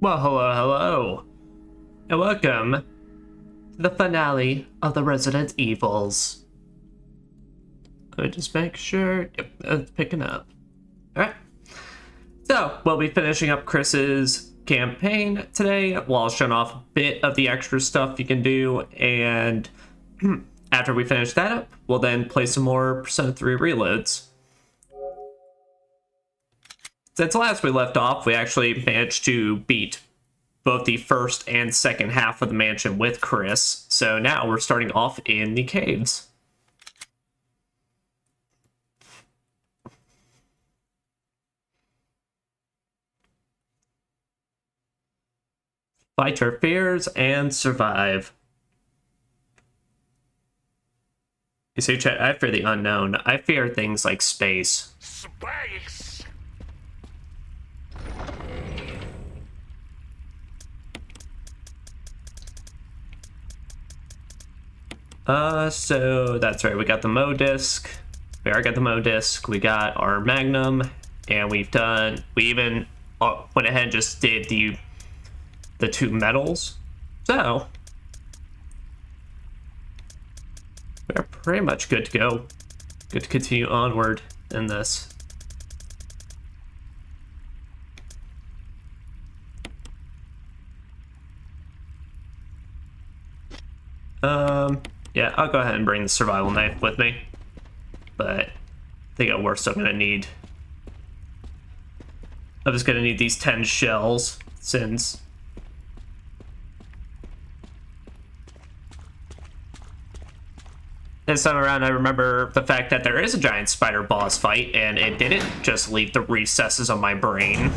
Well, hello, and welcome to the finale of the Resident Evils. Let me just make sure. Yep, it's picking up. Alright. So, we'll be finishing up Chris's campaign today while showing off a bit of the extra stuff you can do, and after we finish that up, we'll then play some more Persona 3 reloads. Since last we left off, we actually managed to beat both the first and second half of the mansion with Chris, so now we're starting off in the caves. Fight your fears and survive. You see, chat, I fear the unknown. I fear things like space. Space! So that's right, we got the Mo disc. We already got the Mo disc, we got our Magnum, and we even went ahead and just did the two medals. So we're pretty much good to go. Good to continue onward in this. Yeah, I'll go ahead and bring the survival knife with me, but I think at worst I'm just gonna need these 10 shells, since this time around I remember the fact that there is a giant spider boss fight, and it didn't just leave the recesses of my brain.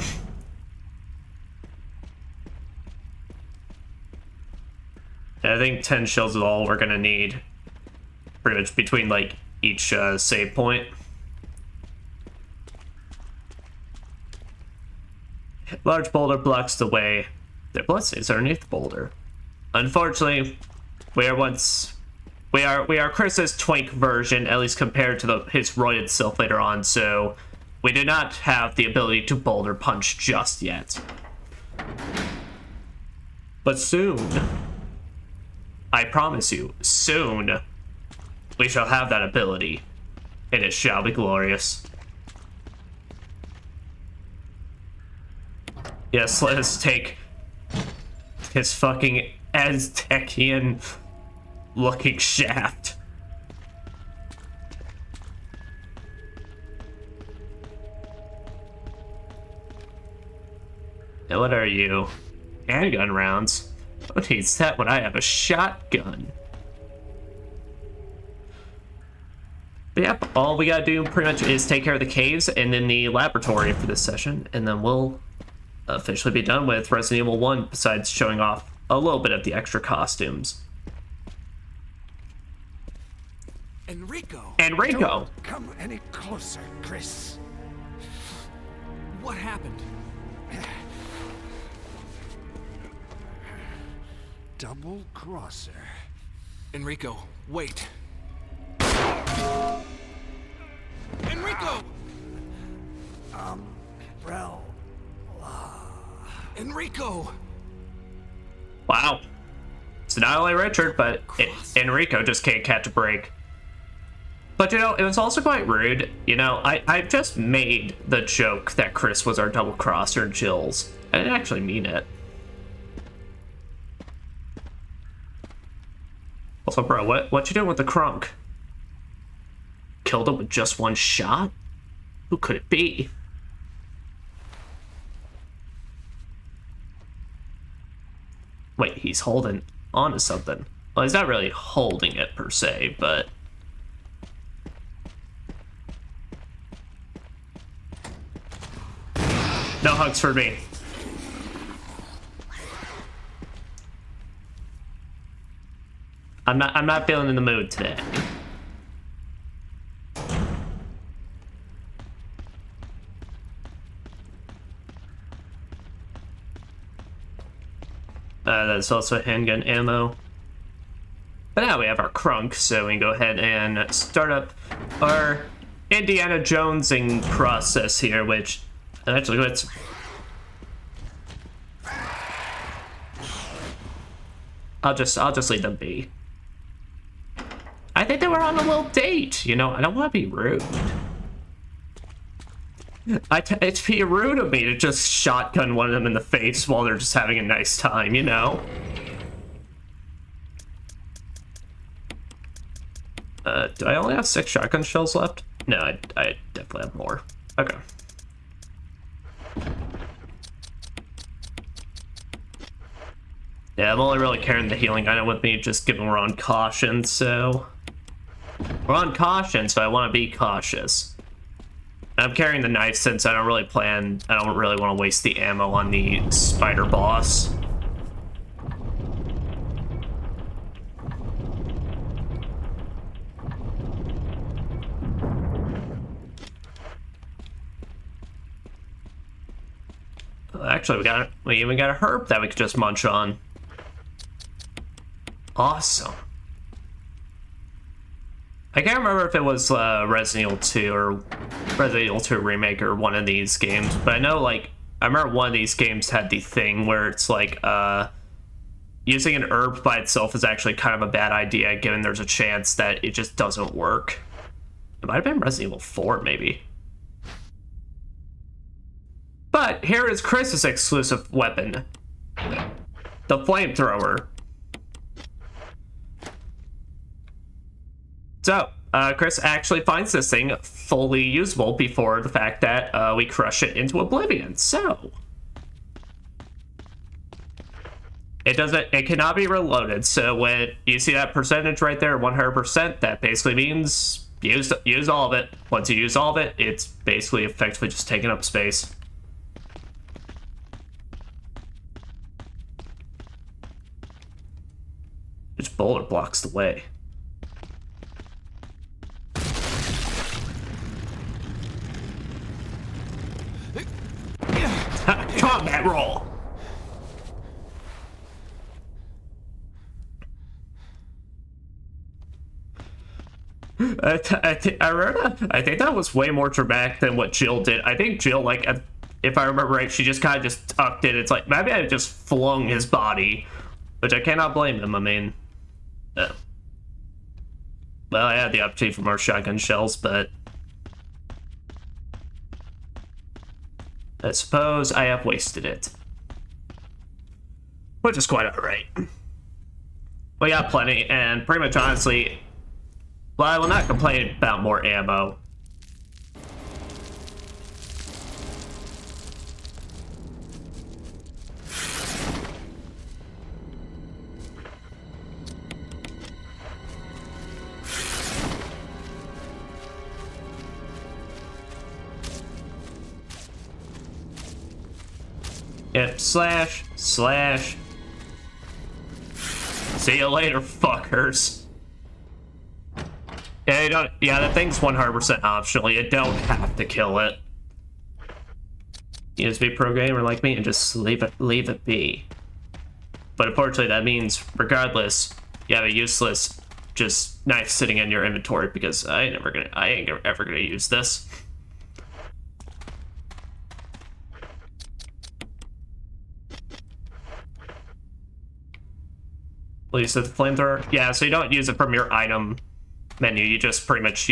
I think 10 shells is all we're gonna need, pretty much between like each save point. Large boulder blocks the way. There are blessings underneath the boulder. Unfortunately, we are Chris's twink version, at least compared to his roided self later on, so we do not have the ability to boulder punch just yet. But soon, I promise you, soon, we shall have that ability, and it shall be glorious. Yes, let us take his fucking Aztecian-looking shaft. And what are you? Handgun rounds? Who needs that when I have a shotgun? But yep, all we gotta do pretty much is take care of the caves and then the laboratory for this session, and then we'll officially be done with Resident Evil 1, besides showing off a little bit of the extra costumes. Enrico! Don't come any closer, Chris. What happened? Double crosser. Enrico, wait. Enrico! Umbrella. Enrico! Wow. So not only Richard, but Enrico just can't catch a break. But you know, it was also quite rude. You know, I just made the joke that Chris was our double crosser, Jills. I didn't actually mean it. Also, bro, what you doing with the crunk? Killed him with just one shot? Who could it be? Wait, he's holding on to something. Well, he's not really holding it per se, but... No hugs for me. I'm not feeling in the mood today. That's also handgun ammo. But now we have our crunk, so we can go ahead and start up our Indiana Jonesing process here, which actually let's I'll just leave them be. I think they were on a little date, you know? I don't want to be rude. It'd be rude of me to just shotgun one of them in the face while they're just having a nice time, you know? Do I only have 6 shotgun shells left? No, I definitely have more. Okay. Yeah, I'm only really carrying the healing item with me just given we're on caution, so... We're on caution, so I want to be cautious. I'm carrying the knife since I don't really want to waste the ammo on the spider boss. Actually, we even got a herb that we could just munch on. Awesome. I can't remember if it was Resident Evil 2 or Resident Evil 2 Remake or one of these games, but I know, like, I remember one of these games had the thing where it's like, using an herb by itself is actually kind of a bad idea, given there's a chance that it just doesn't work. It might have been Resident Evil 4, maybe. But here is Chris's exclusive weapon, the flamethrower. So, Chris actually finds this thing fully usable before the fact that we crush it into oblivion. So, it cannot be reloaded. So when you see that percentage right there, 100%, that basically means use all of it. Once you use all of it, it's basically effectively just taking up space. Which boulder blocks the way? Combat roll. I think that was way more dramatic than what Jill did. I think Jill, like, if I remember right, she just kind of just tucked it. It's like, maybe I just flung his body, which I cannot blame him. I mean, well, I had the opportunity for more shotgun shells, but I suppose I have wasted it. Which is quite alright. We got plenty, and pretty much honestly, well, I will not complain about more ammo. Yep, slash. See you later, fuckers. Yeah, that thing's 100% optional. You don't have to kill it. You just be a pro gamer like me and just leave it be. But unfortunately, that means, regardless, you have a useless just knife sitting in your inventory because I ain't ever gonna use this. Well, you said the flamethrower? Yeah, so you don't use it from your item menu. You just pretty much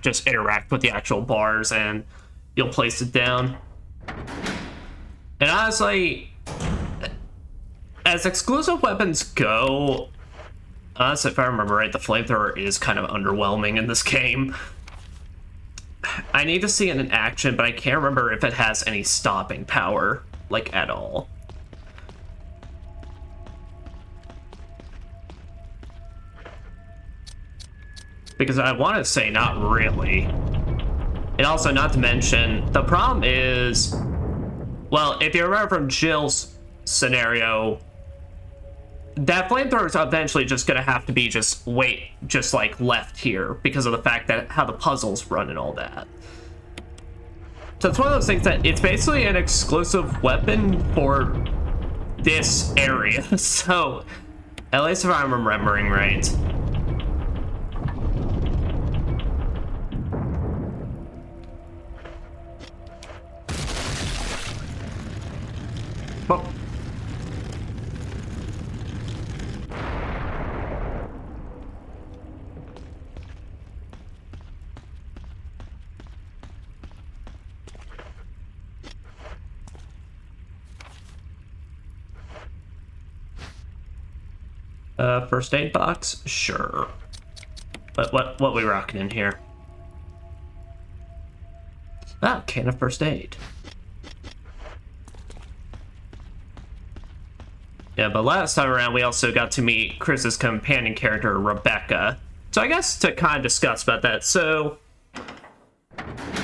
just interact with the actual bars and you'll place it down. And honestly, as exclusive weapons go, honestly, if I remember right, the flamethrower is kind of underwhelming in this game. I need to see it in action, but I can't remember if it has any stopping power, like, at all. Because I want to say not really. And also, not to mention, the problem is, well, if you remember from Jill's scenario, that flamethrower is eventually just going to have to be just like left here because of the fact that how the puzzles run and all that. So it's one of those things that it's basically an exclusive weapon for this area. So, at least if I'm remembering right. First aid box? Sure. But what we rocking in here? Ah, can of first aid. Yeah, but last time around we also got to meet Chris's companion character, Rebecca. So I guess to kind of discuss about that, so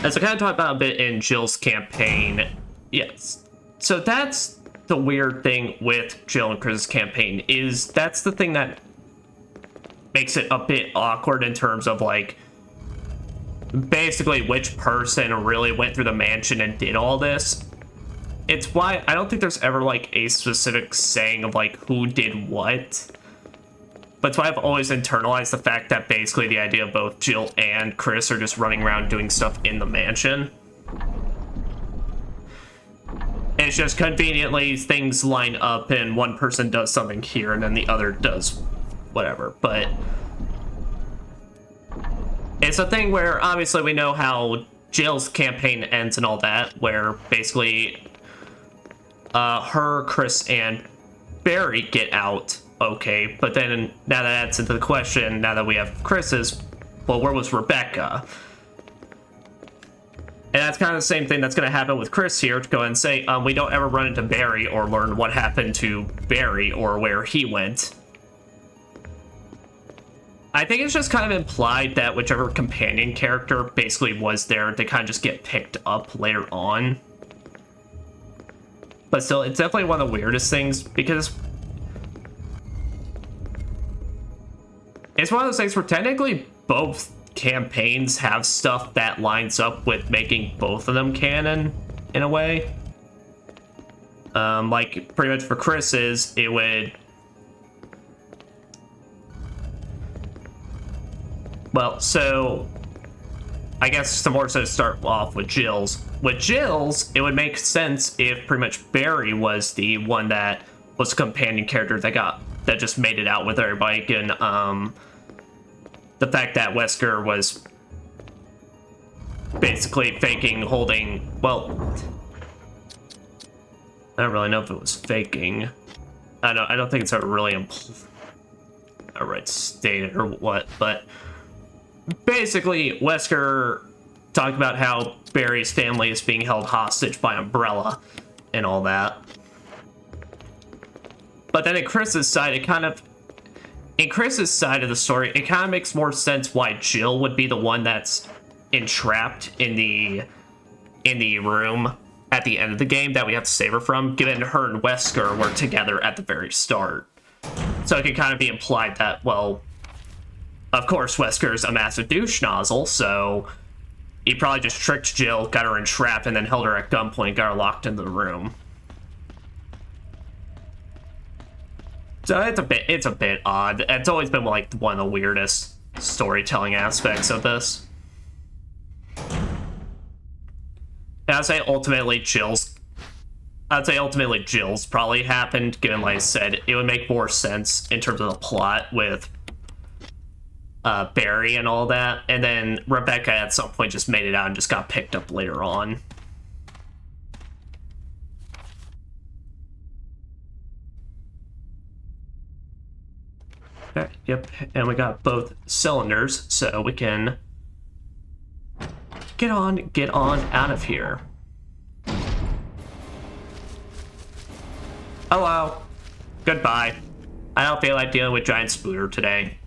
as I kind of talked about a bit in Jill's campaign, yes. So that's the weird thing with Jill and Chris's campaign, is that's the thing that makes it a bit awkward in terms of, like, basically which person really went through the mansion and did all this. It's why I don't think there's ever, like, a specific saying of, like, who did what. But it's why I've always internalized the fact that basically the idea of both Jill and Chris are just running around doing stuff in the mansion. It's just conveniently things line up and one person does something here and then the other does whatever. But it's a thing where obviously we know how Jill's campaign ends and all that, where basically her, Chris, and Barry get out okay, but then now that adds into the question, now that we have Chris's, well, where was Rebecca? And that's kind of the same thing that's going to happen with Chris here, to go ahead and say, we don't ever run into Barry or learn what happened to Barry or where he went. I think it's just kind of implied that whichever companion character basically was there, they kind of just get picked up later on. But still, it's definitely one of the weirdest things, because it's one of those things where technically both campaigns have stuff that lines up with making both of them canon, in a way. Like, pretty much for Chris's, it would... Well, so... I guess some more so to start off with Jill's. With Jill's, it would make sense if pretty much Barry was the one that was a companion character that just made it out with everybody, and the fact that Wesker was basically faking holding, well, I don't really know if it was faking. I don't think it's a really right stated or what, but basically Wesker talked about how Barry's family is being held hostage by Umbrella and all that. But then in Chris's side, in Chris's side of the story, it kind of makes more sense why Jill would be the one that's entrapped in the room at the end of the game that we have to save her from, given her and Wesker were together at the very start. So it can kind of be implied that, well, of course Wesker's a massive douche nozzle, so he probably just tricked Jill, got her entrapped, and then held her at gunpoint, got her locked into the room. So it's a bit odd. It's always been like one of the weirdest storytelling aspects of this. And I'd say ultimately Jill's probably happened, given, like I said, it would make more sense in terms of the plot with Barry and all that. And then Rebecca at some point just made it out and just got picked up later on. Okay, yep, and we got both cylinders, so we can get on out of here. Hello. Goodbye. I don't feel like dealing with Giant Spooter today.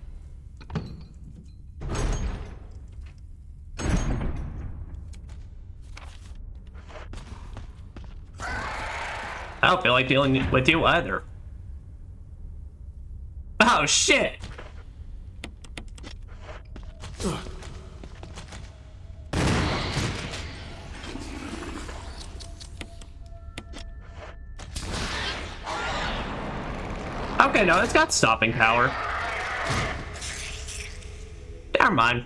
I don't feel like dealing with you either. Oh, shit! Okay, no, it's got stopping power. Never mind.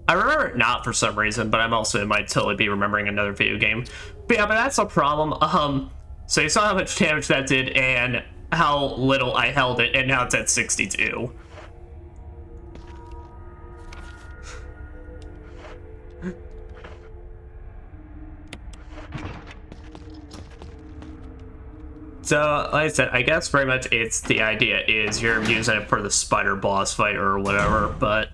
I remember it not for some reason, but I'm also, it might totally be remembering another video game. But yeah, but that's a problem. So you saw how much damage that did and how little I held it, and now it's at 62. So, like I said, I guess very much it's the idea is you're using it for the spider boss fight or whatever, but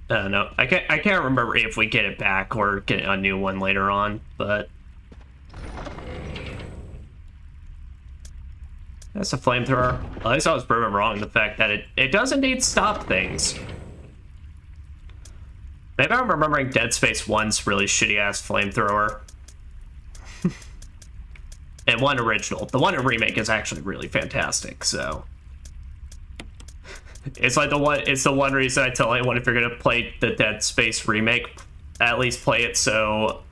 I don't know. I can't remember if we get it back or get a new one later on, but that's a flamethrower. At least I was proven wrong in the fact that it does indeed stop things. Maybe I'm remembering Dead Space 1's really shitty ass flamethrower. And one original. The one in Remake is actually really fantastic, so it's like it's the one reason I tell anyone if you're gonna play the Dead Space Remake, at least play it so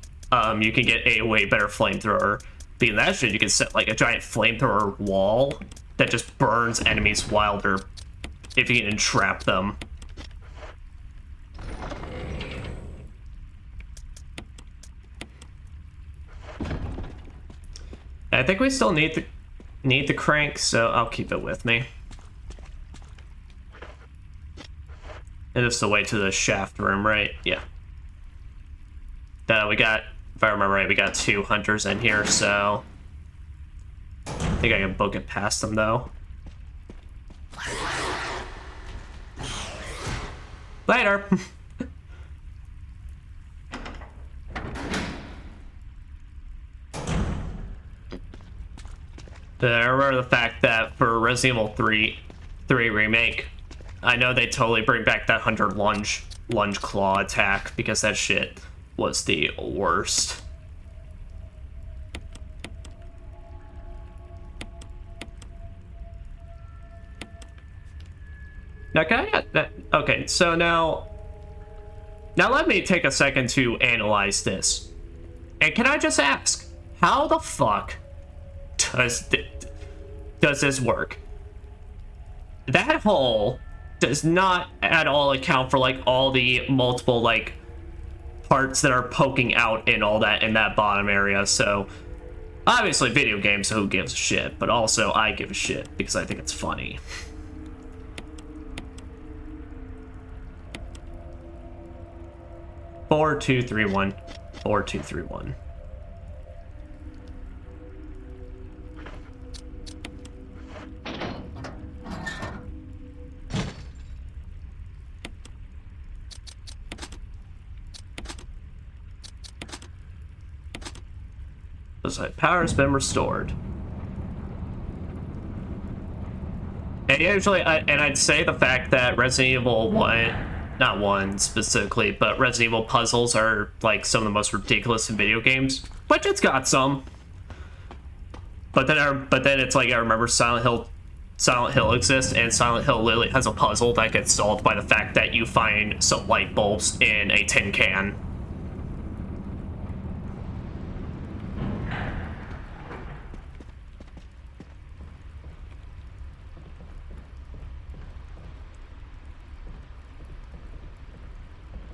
you can get a way better flamethrower. Being that shit, you can set like a giant flamethrower wall that just burns enemies wilder if you can entrap them. I think we still need the crank, so I'll keep it with me. And it's the way to the shaft room, right? Yeah. We got, if I remember right, we got 2 hunters in here, so I think I can book it past them, though. Later! I remember the fact that for Resident Evil 3 Remake, I know they totally bring back that 100 lunge claw attack because that shit was the worst. Now can I get that? Okay, so now let me take a second to analyze this. And can I just ask, how the fuck does this work? That hole does not at all account for like all the multiple like parts that are poking out and all that in that bottom area. So obviously video games, so who gives a shit, but also I give a shit because I think it's funny. Four, 2, 3, 1. 4, 2, 3, 1. Looks like power's been restored. And usually, I'd say the fact that Resident Evil 1, not 1 specifically, but Resident Evil puzzles are like some of the most ridiculous in video games, which it's got some. But then it's like I remember Silent Hill exists, and Silent Hill literally has a puzzle that gets solved by the fact that you find some light bulbs in a tin can.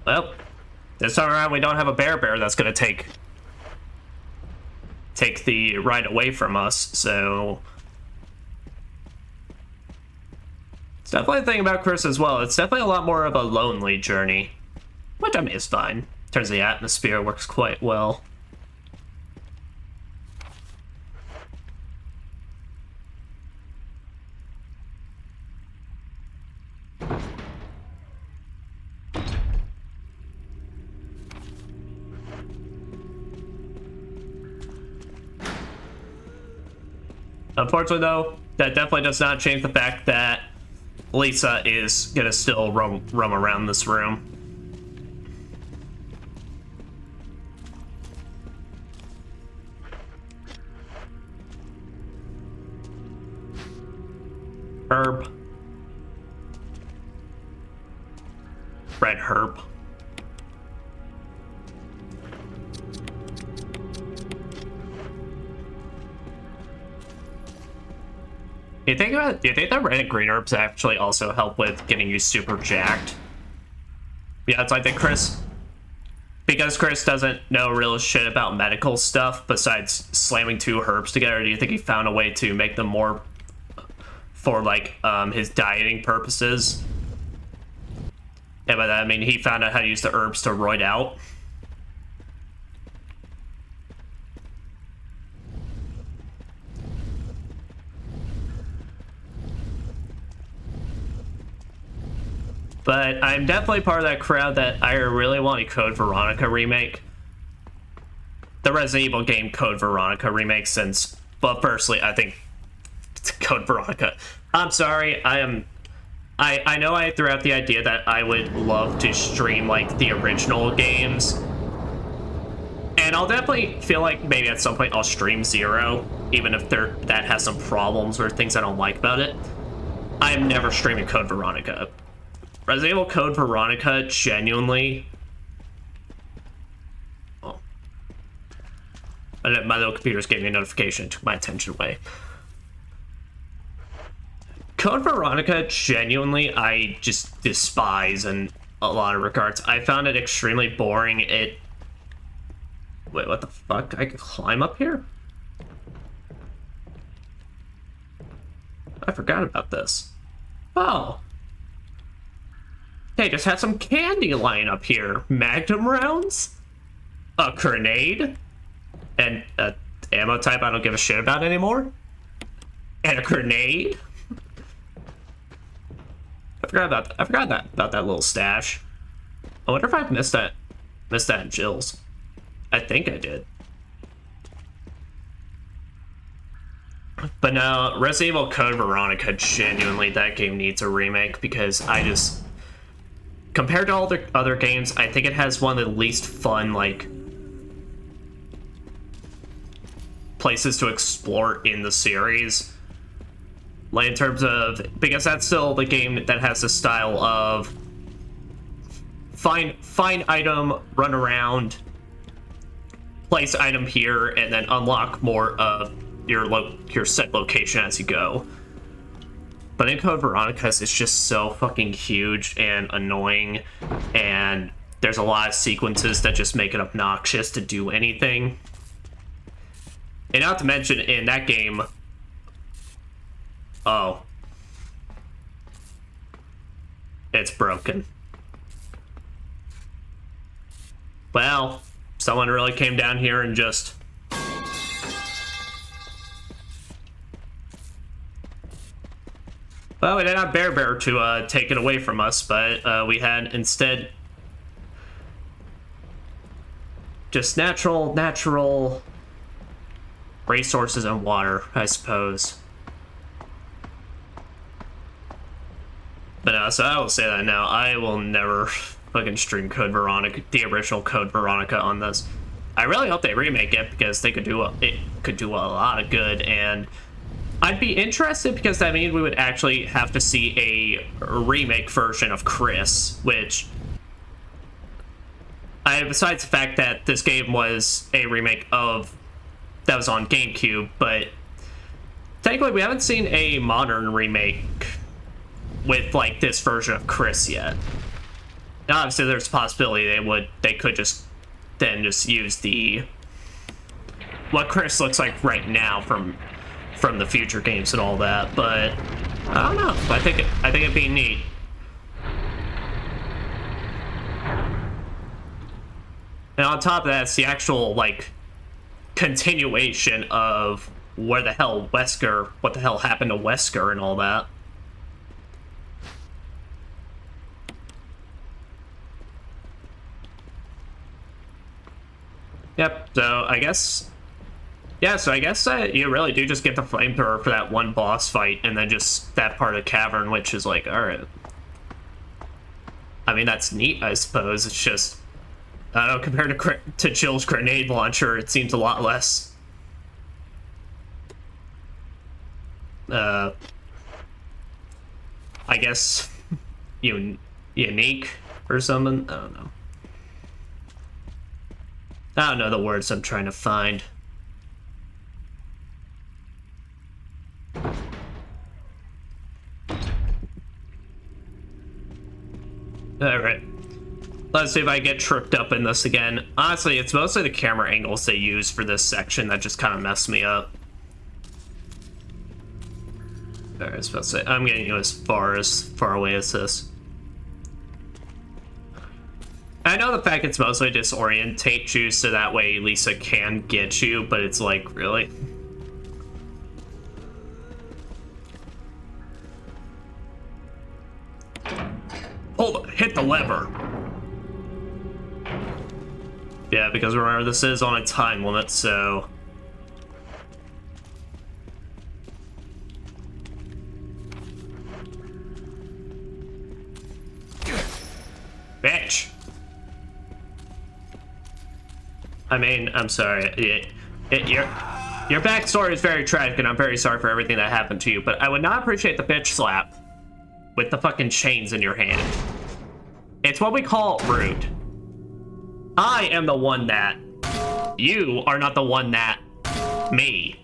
Well, this time around we don't have a bear that's gonna take the ride away from us, so it's definitely a thing about Chris as well. It's definitely a lot more of a lonely journey, which I mean is fine. Turns out the atmosphere works quite well. Unfortunately, though, that definitely does not change the fact that Lisa is gonna still roam around this room. Herb. Red herb. Do you think that red and green herbs actually also help with getting you super jacked? Yeah, it's like that because Chris doesn't know real shit about medical stuff besides slamming 2 herbs together, do you think he found a way to make them more for like his dieting purposes? And by that I mean he found out how to use the herbs to roid out. But I'm definitely part of that crowd that I really want a Code Veronica remake. The Resident Evil game Code Veronica remake since... But firstly, I think it's Code Veronica. I'm sorry, I know I threw out the idea that I would love to stream, like, the original games. And I'll definitely feel like maybe at some point I'll stream Zero, even if that has some problems or things I don't like about it. I am never streaming Code Veronica. Resident Evil Code Veronica, genuinely... Oh. My little computer's gave me a notification and took my attention away. Code Veronica, genuinely, I just despise in a lot of regards. I found it extremely boring. Wait, what the fuck? I can climb up here? I forgot about this. Oh. They just had some candy lying up here. Magnum rounds? A grenade? And a ammo type I don't give a shit about anymore? And a grenade? I forgot about that little stash. I wonder if I've missed that in Jill's. I think I did. But no, Resident Evil Code Veronica, genuinely, that game needs a remake because I just... Compared to all the other games, I think it has one of the least fun, like... places to explore in the series. Like, in terms of... Because that's still the game that has the style of... Find item, run around... place item here, and then unlock more of your set location as you go. But in Code Veronica, it's just so fucking huge and annoying, and there's a lot of sequences that just make it obnoxious to do anything. And not to mention, in that game... Oh. It's broken. Well... Someone really came down here and just... Well, we didn't have Bear to take it away from us, but we had instead... just natural resources and water, I suppose. But so I will say that now, I will never... fucking stream Code Veronica, the original Code Veronica on this. I really hope they remake it because it could do a lot of good, and I'd be interested because that means we would actually have to see a remake version of Chris, which besides the fact that this game was a remake of that was on GameCube, but technically we haven't seen a modern remake with like this version of Chris yet. Obviously, there's a possibility they could just use what Chris looks like right now from the future games and all that. But I don't know. I think it'd be neat. And on top of that, it's the actual like continuation of what the hell happened to Wesker and all that. Yep, so I guess... Yeah, so I guess you really do just get the flamethrower for that one boss fight, and then just that part of the cavern, which is like, alright. I mean, that's neat, I suppose. It's just... I don't know, compared to Jill's grenade launcher, it seems a lot less... I guess... unique or something? I don't know. I don't know the words I'm trying to find. Alright. Let's see if I get tripped up in this again. Honestly, it's mostly the camera angles they use for this section that just kind of mess me up. Alright, I was about to say, I'm getting you as far away as this. I know the fact it's mostly disorientate you so that way Lisa can get you, but it's like, really? hit the lever. Yeah, because remember, this is on a time limit, so... Bitch! I mean, I'm sorry. Your backstory is very tragic, and I'm very sorry for everything that happened to you, but I would not appreciate the bitch slap with the fucking chains in your hand. It's what we call rude. I am the one that... You are not the one that... Me.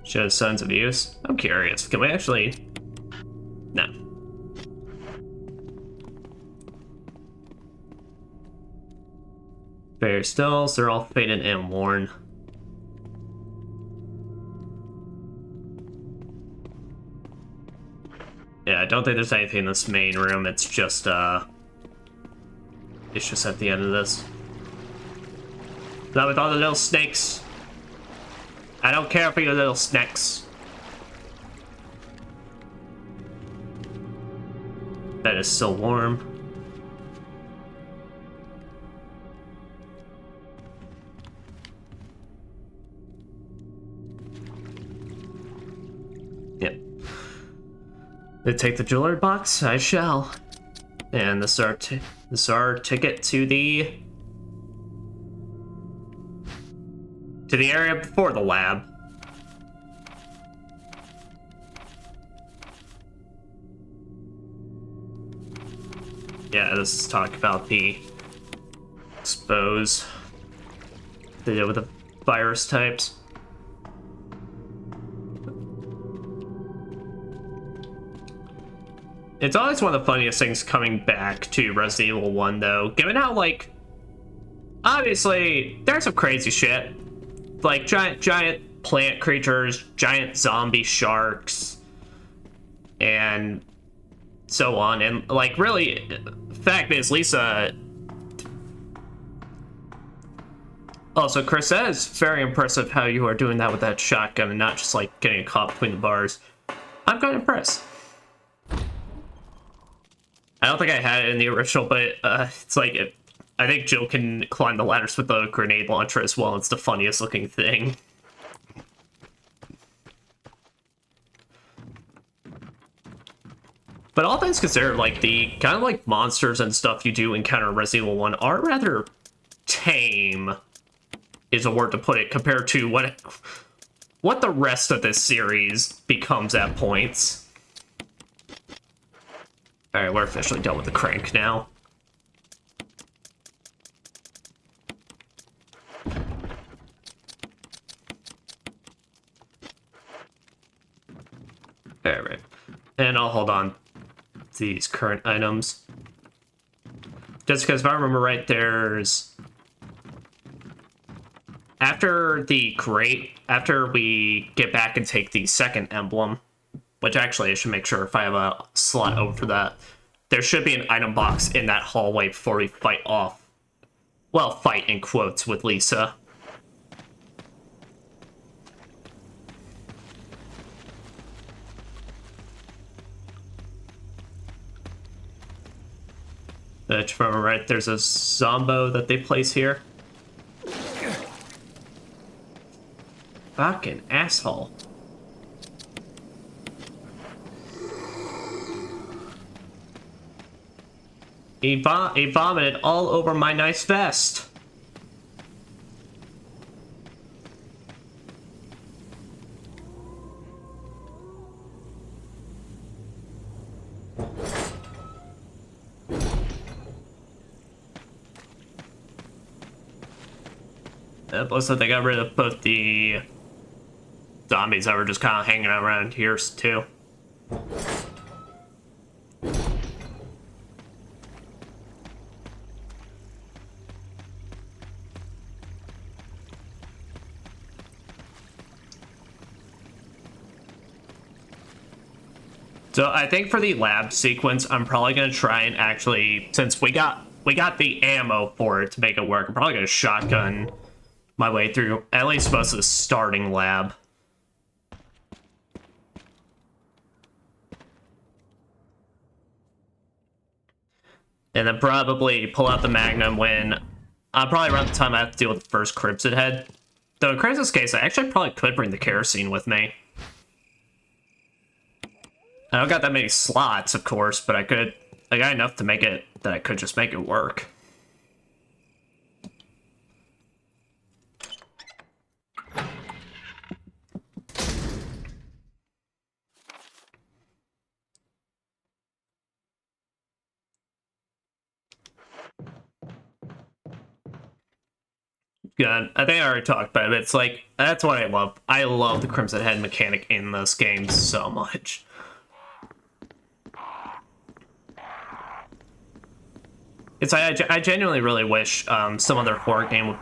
Shows signs of use? I'm curious. Can we actually... No. Very still, so they're all faded and worn. Yeah, I don't think there's anything in this main room. It's just at the end of this. Not with all the little snakes. I don't care for your little snakes. That is still warm. Yep. They take the jewelry box? I shall. And this is our ticket to the area before the lab. Yeah, this is talk about the expose they did with the virus types. It's always one of the funniest things coming back to Resident Evil 1, though, given how, like, obviously, there's some crazy shit. Like, giant plant creatures, giant zombie sharks, and so on. And, like, really, the fact is, Lisa... Also, Chris, that is very impressive how you are doing that with that shotgun and not just, like, getting a caught between the bars. I'm kind of impressed. I don't think I had it in the original, but it's like... I think Jill can climb the ladders with the grenade launcher as well. It's the funniest looking thing. But all things considered, like, the kind of, like, monsters and stuff you do encounter in Resident Evil 1 are rather tame, is a word to put it, compared to what the rest of this series becomes at points. Alright, we're officially done with the crank now. Alright. And I'll hold on to these current items. Just because if I remember right, there's... After we get back and take the second emblem, which actually I should make sure if I have a slot open for that, there should be an item box in that hallway before we fight off. Well, fight in quotes with Lisa. If I remember right, there's a Zombo that they place here. Fucking asshole. He vomited all over my nice vest. Looks like they got rid of both the zombies that were just kind of hanging around here, too. So I think for the lab sequence, I'm probably going to try and actually, since we got we got the ammo for it to make it work. I'm probably gonna shotgun my way through at least most of the starting lab. And then probably pull out the Magnum when probably around the time I have to deal with the first Crimson Head. Though in Crimson's case, I actually probably could bring the kerosene with me. I don't got that many slots, of course, but I got enough to make it that I could just make it work. Good. I think I already talked about it. It's like, that's what I love. I love the Crimson Head mechanic in this game so much. It's I genuinely really wish some other horror game would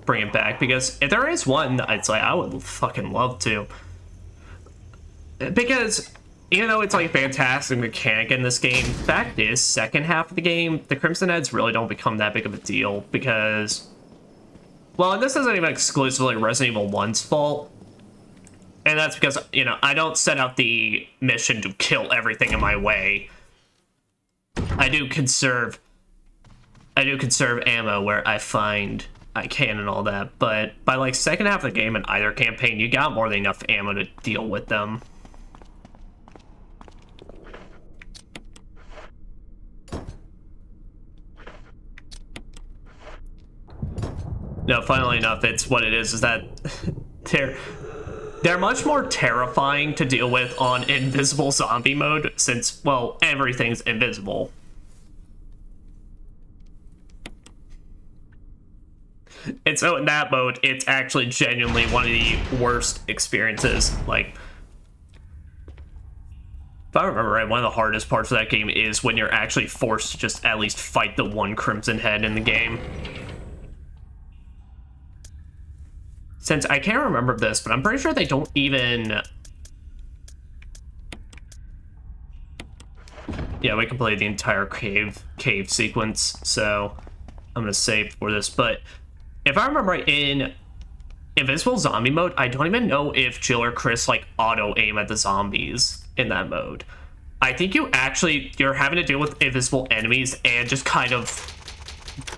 bring it back, because if there is one, it's like I would fucking love to. Because even though it's like a fantastic mechanic in this game, the fact is, second half of the game, the Crimson Heads really don't become that big of a deal because, well, and this isn't even exclusively Resident Evil 1's fault. And that's because, you know, I don't set out the mission to kill everything in my way. I do conserve ammo where I find I can and all that, but by like second half of the game in either campaign, you got more than enough ammo to deal with them. No, funnily enough, it's what it is that they're much more terrifying to deal with on invisible zombie mode, since, well, everything's invisible. And so in that mode, it's actually genuinely one of the worst experiences. Like, if I remember right, one of the hardest parts of that game is when you're actually forced to just at least fight the one Crimson Head in the game. Since I can't remember this, but I'm pretty sure they don't even... Yeah, we completed the entire cave sequence, so I'm gonna save for this. But if I remember right, in Invisible Zombie mode, I don't even know if Jill or Chris like auto-aim at the zombies in that mode. I think you're having to deal with invisible enemies and just kind of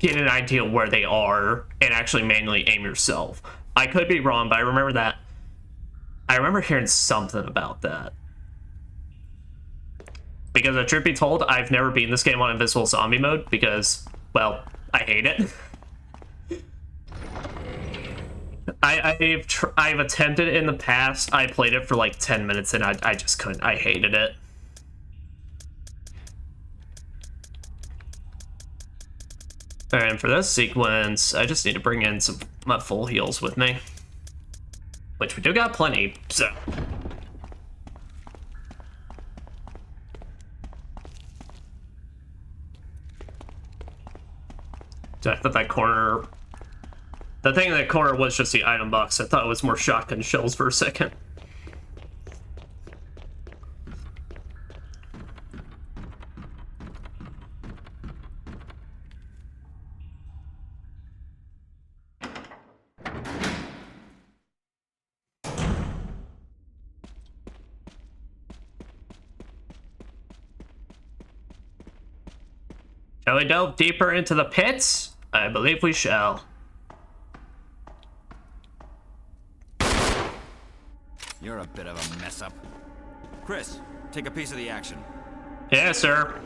get an idea where they are and actually manually aim yourself. I could be wrong, but I remember that. I remember hearing something about that. Because truth be told, I've never beaten this game on Invisible Zombie mode because, well, I hate it. I've attempted it in the past. I played it for like 10 minutes and I just couldn't. I hated it. And for this sequence, I just need to bring in my full heals with me. Which we do got plenty, so. So I thought that corner... The thing in that corner was just the item box. I thought it was more shotgun shells for a second. Shall we delve deeper into the pits? I believe we shall. You're a bit of a mess up. Chris, take a piece of the action. Yeah, sir.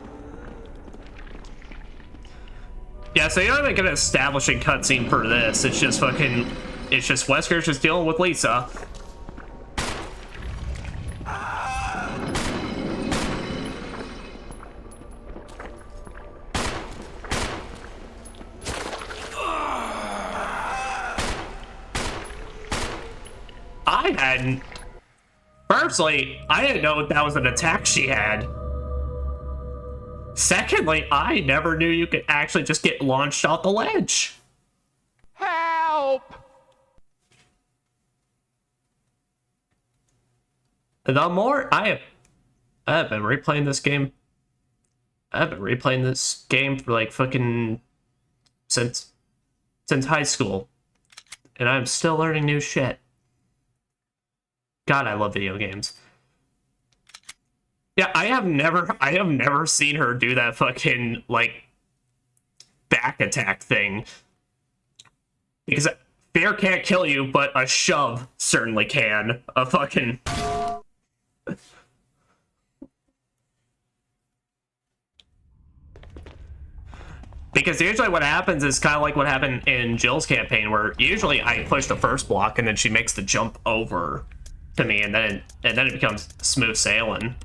Yeah, so you don't even get an establishing cutscene for this. It's just Wesker's just dealing with Lisa. Firstly, I didn't know that was an attack she had. Secondly, I never knew you could actually just get launched off the ledge. Help! The more I have been replaying this game, I've been replaying this game for like fucking since high school, and I'm still learning new shit. God, I love video games. Yeah, I have never seen her do that fucking like back attack thing. Because fear can't kill you, but a shove certainly can. A fucking... Because usually what happens is kind of like what happened in Jill's campaign, where usually I push the first block and then she makes the jump over to me, and then it becomes smooth sailing.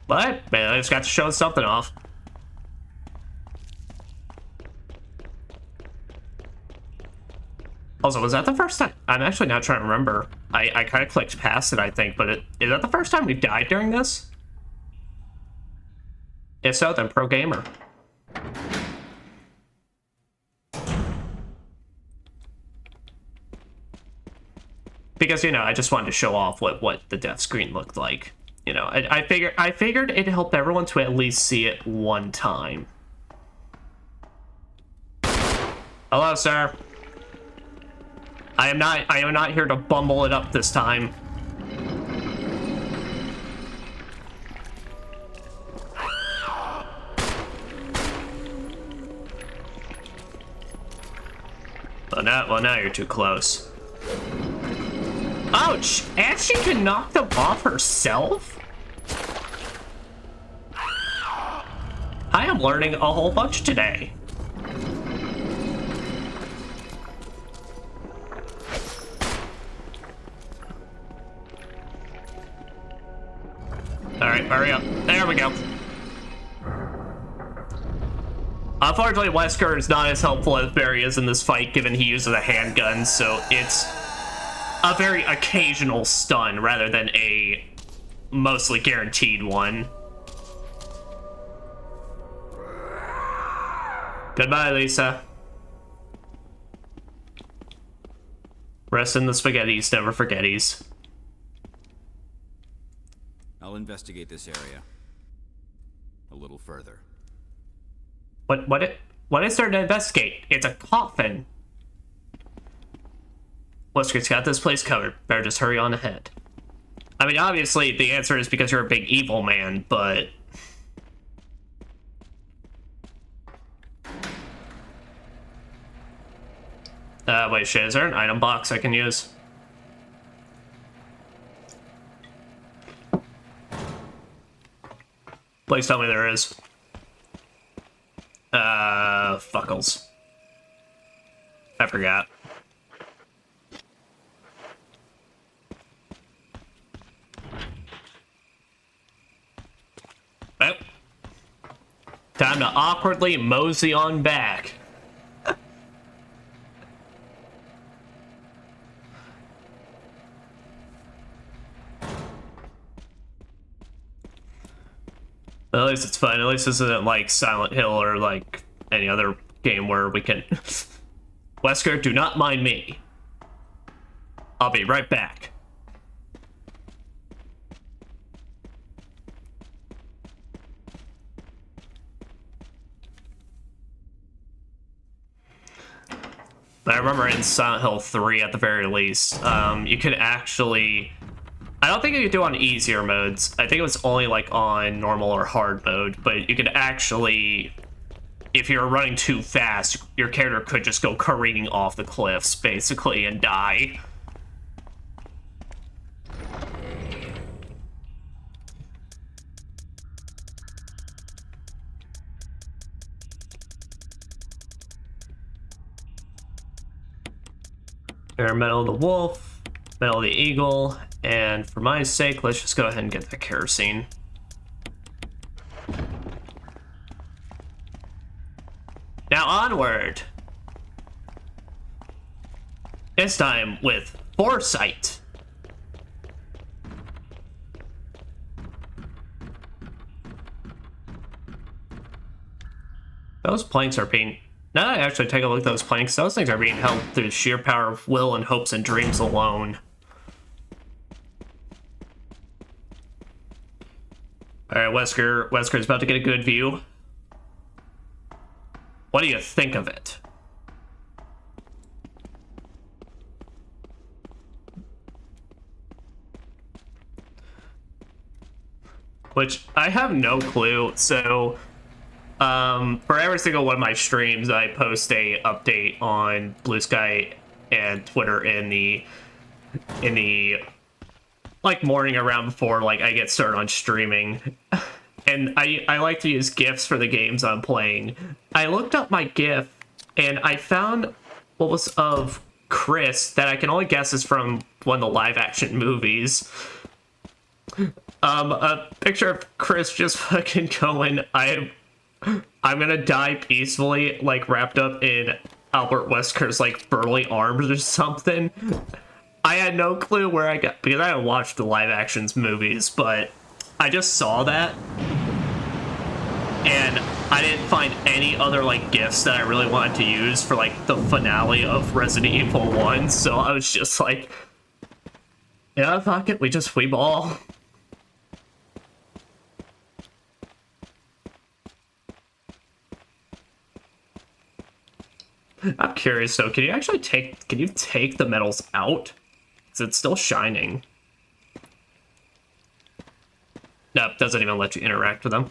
But, man, I just got to show something off. Also, was that the first time? I'm actually not trying to remember. I kind of clicked past it, I think, but is that the first time we died during this? If so, then pro gamer. Because, you know, I just wanted to show off what the death screen looked like. You know, I figured it'd help everyone to at least see it one time. Hello, sir. I am not here to bumble it up this time. Well, now you're too close. Ouch! And she can knock them off herself? I am learning a whole bunch today. Alright, hurry up. There we go. Unfortunately, Wesker is not as helpful as Barry is in this fight, given he uses a handgun, so it's a very occasional stun rather than a mostly guaranteed one. Goodbye, Lisa. Rest in the spaghettis, never forgetties. I'll investigate this area a little further. What is there to investigate? It's a coffin. Wesker's got this place covered. Better just hurry on ahead. I mean, obviously, the answer is because you're a big evil man, but... wait, shit, is there an item box I can use? Please tell me there is. Fuckles. I forgot. Well, time to awkwardly mosey on back. At least it's fun. At least this isn't like Silent Hill or like any other game where we can... Wesker, do not mind me. I'll be right back. But I remember in Silent Hill 3 at the very least, you could actually... I don't think you could do on easier modes. I think it was only like on normal or hard mode, but you could actually, if you're running too fast, your character could just go careening off the cliffs, basically, and die. Air Medal of the Wolf, Medal of the Eagle, and for my sake, let's just go ahead and get that kerosene. Now onward! This time with foresight. Those planks are being... Now that I actually take a look at those planks, those things are being held through sheer power of will and hopes and dreams alone. All right, Wesker's about to get a good view. What do you think of it? Which I have no clue. So, for every single one of my streams, I post a update on Blue Sky and Twitter in the like morning around before like I get started on streaming. And I like to use GIFs for the games I'm playing. I looked up my GIF and I found what was of Chris that I can only guess is from one of the live action movies. A picture of Chris just fucking going, I'm gonna die peacefully, like wrapped up in Albert Wesker's like burly arms or something. I had no clue where I got, because I haven't watched the live actions movies, but I just saw that and I didn't find any other like gifs that I really wanted to use for like the finale of Resident Evil 1, so I was just like, yeah, fuck it, we ball. I'm curious though, can you take the metals out? Is it still shining? Nope, doesn't even let you interact with them.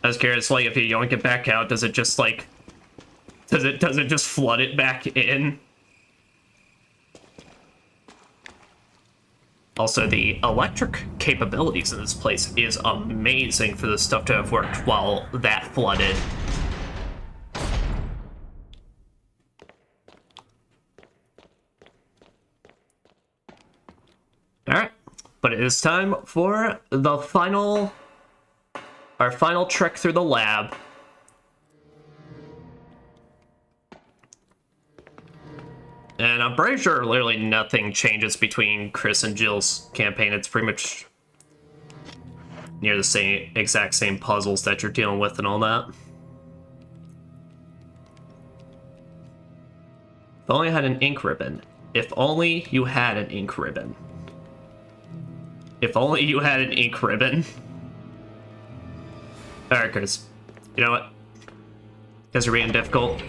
I was curious, like, if you yank it back out, does it just, like... Does it just flood it back in? Also, the electric capabilities in this place is amazing for this stuff to have worked while that flooded. Alright, but it is time for the our final trek through the lab. And I'm pretty sure literally nothing changes between Chris and Jill's campaign. It's pretty much near the exact same puzzles that you're dealing with and all that. If only I had an ink ribbon. If only you had an ink ribbon. If only you had an ink ribbon. Alright, Chris. You know what? Because you're being difficult.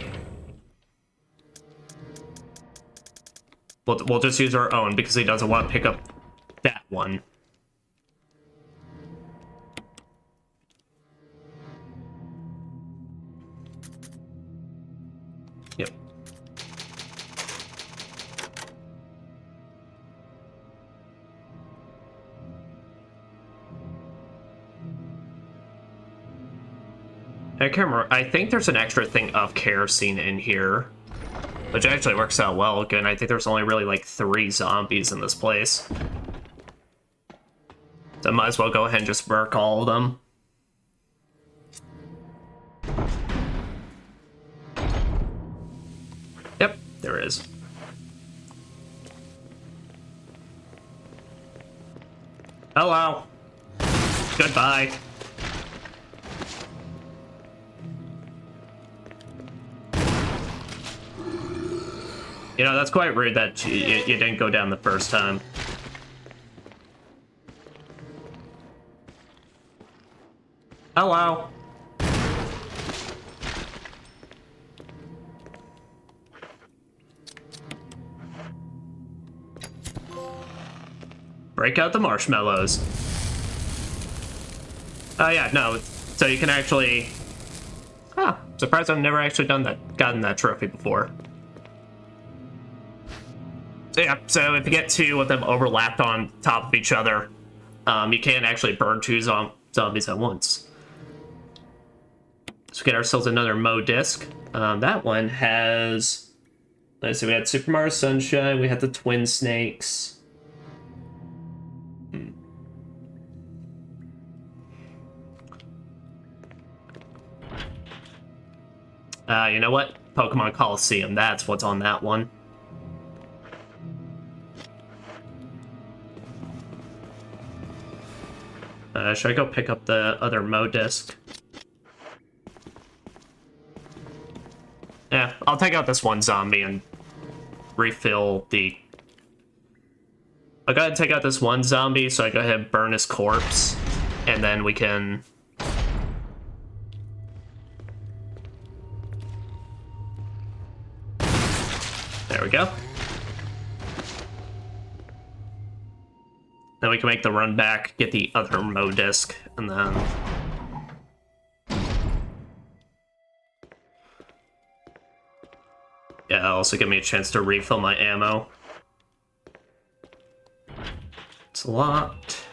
We'll just use our own because he doesn't want to pick up that one. Yep. I can't remember. I think there's an extra thing of kerosene in here, which actually works out well. Good. I think there's only really like 3 zombies in this place, so I might as well go ahead and just murk all of them. Yep, there is. Hello. Goodbye. You know, that's quite rude that you didn't go down the first time. Hello. Break out the marshmallows. Oh yeah, no, so you can actually... Huh, surprised I've never actually gotten that trophy before. So yeah, so if you get 2 of them overlapped on top of each other, you can actually burn 2 zombies at once. So we get ourselves another Mo disc. That one has... Let's see, we had Super Mario Sunshine, we had the Twin Snakes. You know what? Pokemon Coliseum, that's what's on that one. Should I go pick up the other Mo disc? Yeah, I'll take out this one zombie and refill the... I'll go ahead and take out this one zombie, so I go ahead and burn his corpse, and then we can... There we go. Then we can make the run back, get the other Mo disc, and then... Yeah, that'll also give me a chance to refill my ammo. It's locked.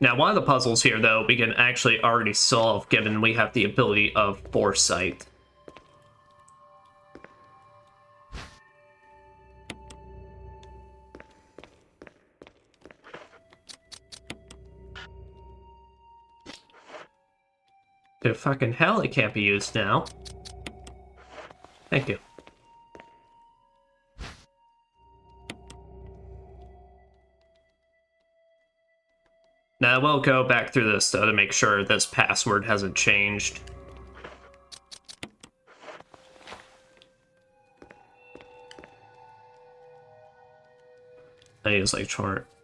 Now, one of the puzzles here, though, we can actually already solve, given we have the ability of foresight. Oh, fucking hell, it can't be used now. Thank you. Now, we'll go back through this, though, to make sure this password hasn't changed. I use, like,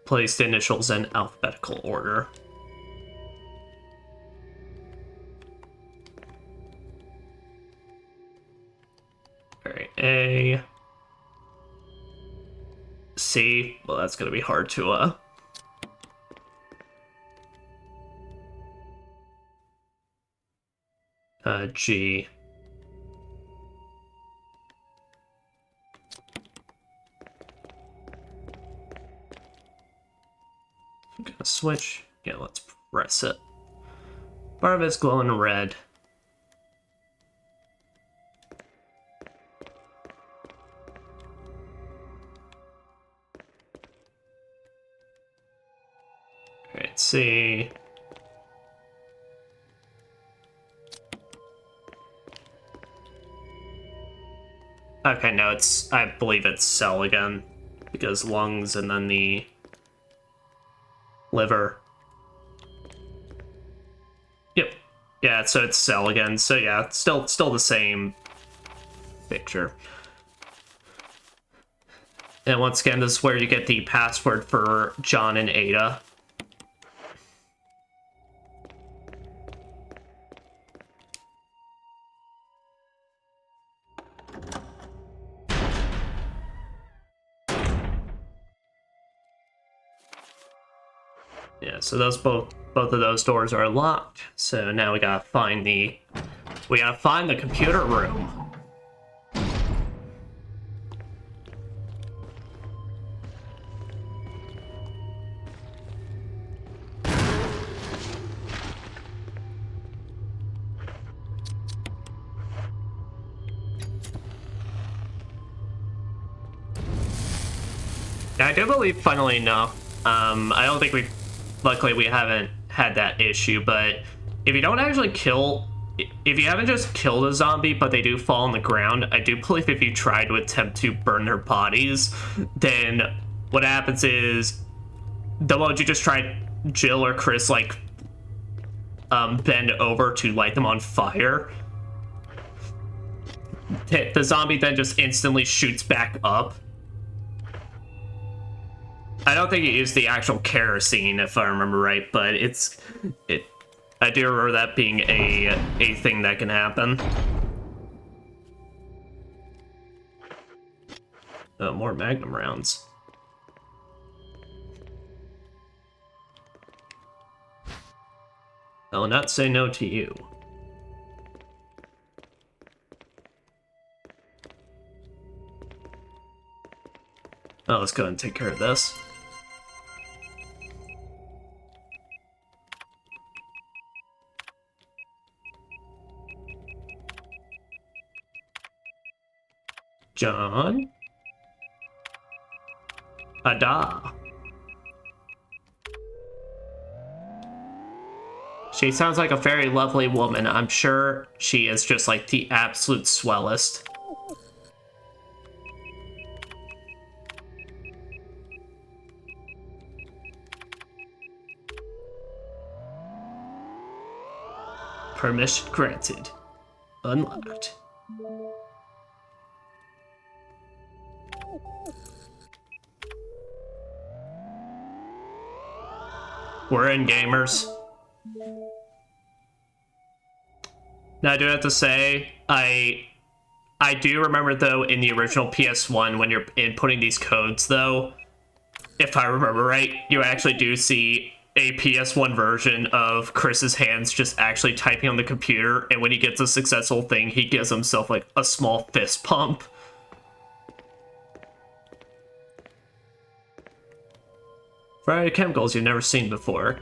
place the initials in alphabetical order. Alright, A. C. Well, that's gonna be hard to, G. I'm gonna switch. Yeah, let's press it. Part of it's glowing red. Alright, C. Okay, no, I believe it's cell again, because lungs and then the liver. Yep. Yeah, so it's cell again. So yeah, it's still the same picture. And once again, this is where you get the password for John and Ada. Yeah, so those both of those doors are locked. So now we gotta find the computer room. I do believe, funnily enough, I don't think luckily we haven't had that issue, but if you don't actually if you haven't just killed a zombie, but they do fall on the ground, I do believe if you try to attempt to burn their bodies, then what happens is, the moment you just try, Jill or Chris, like, bend over to light them on fire, the zombie then just instantly shoots back up. I don't think it used the actual kerosene, if I remember right, but I do remember that being a thing that can happen. More Magnum rounds. I will not say no to you. Oh, let's go ahead and take care of this. John? Ada. She sounds like a very lovely woman. I'm sure she is just like the absolute swellest. Permission granted. Unlocked. We're in, gamers. Now I do have to say, I do remember though in the original PS1 when you're inputting these codes though, if I remember right, you actually do see a PS1 version of Chris's hands just actually typing on the computer, and when he gets a successful thing, he gives himself like a small fist pump. Variety of chemicals you've never seen before.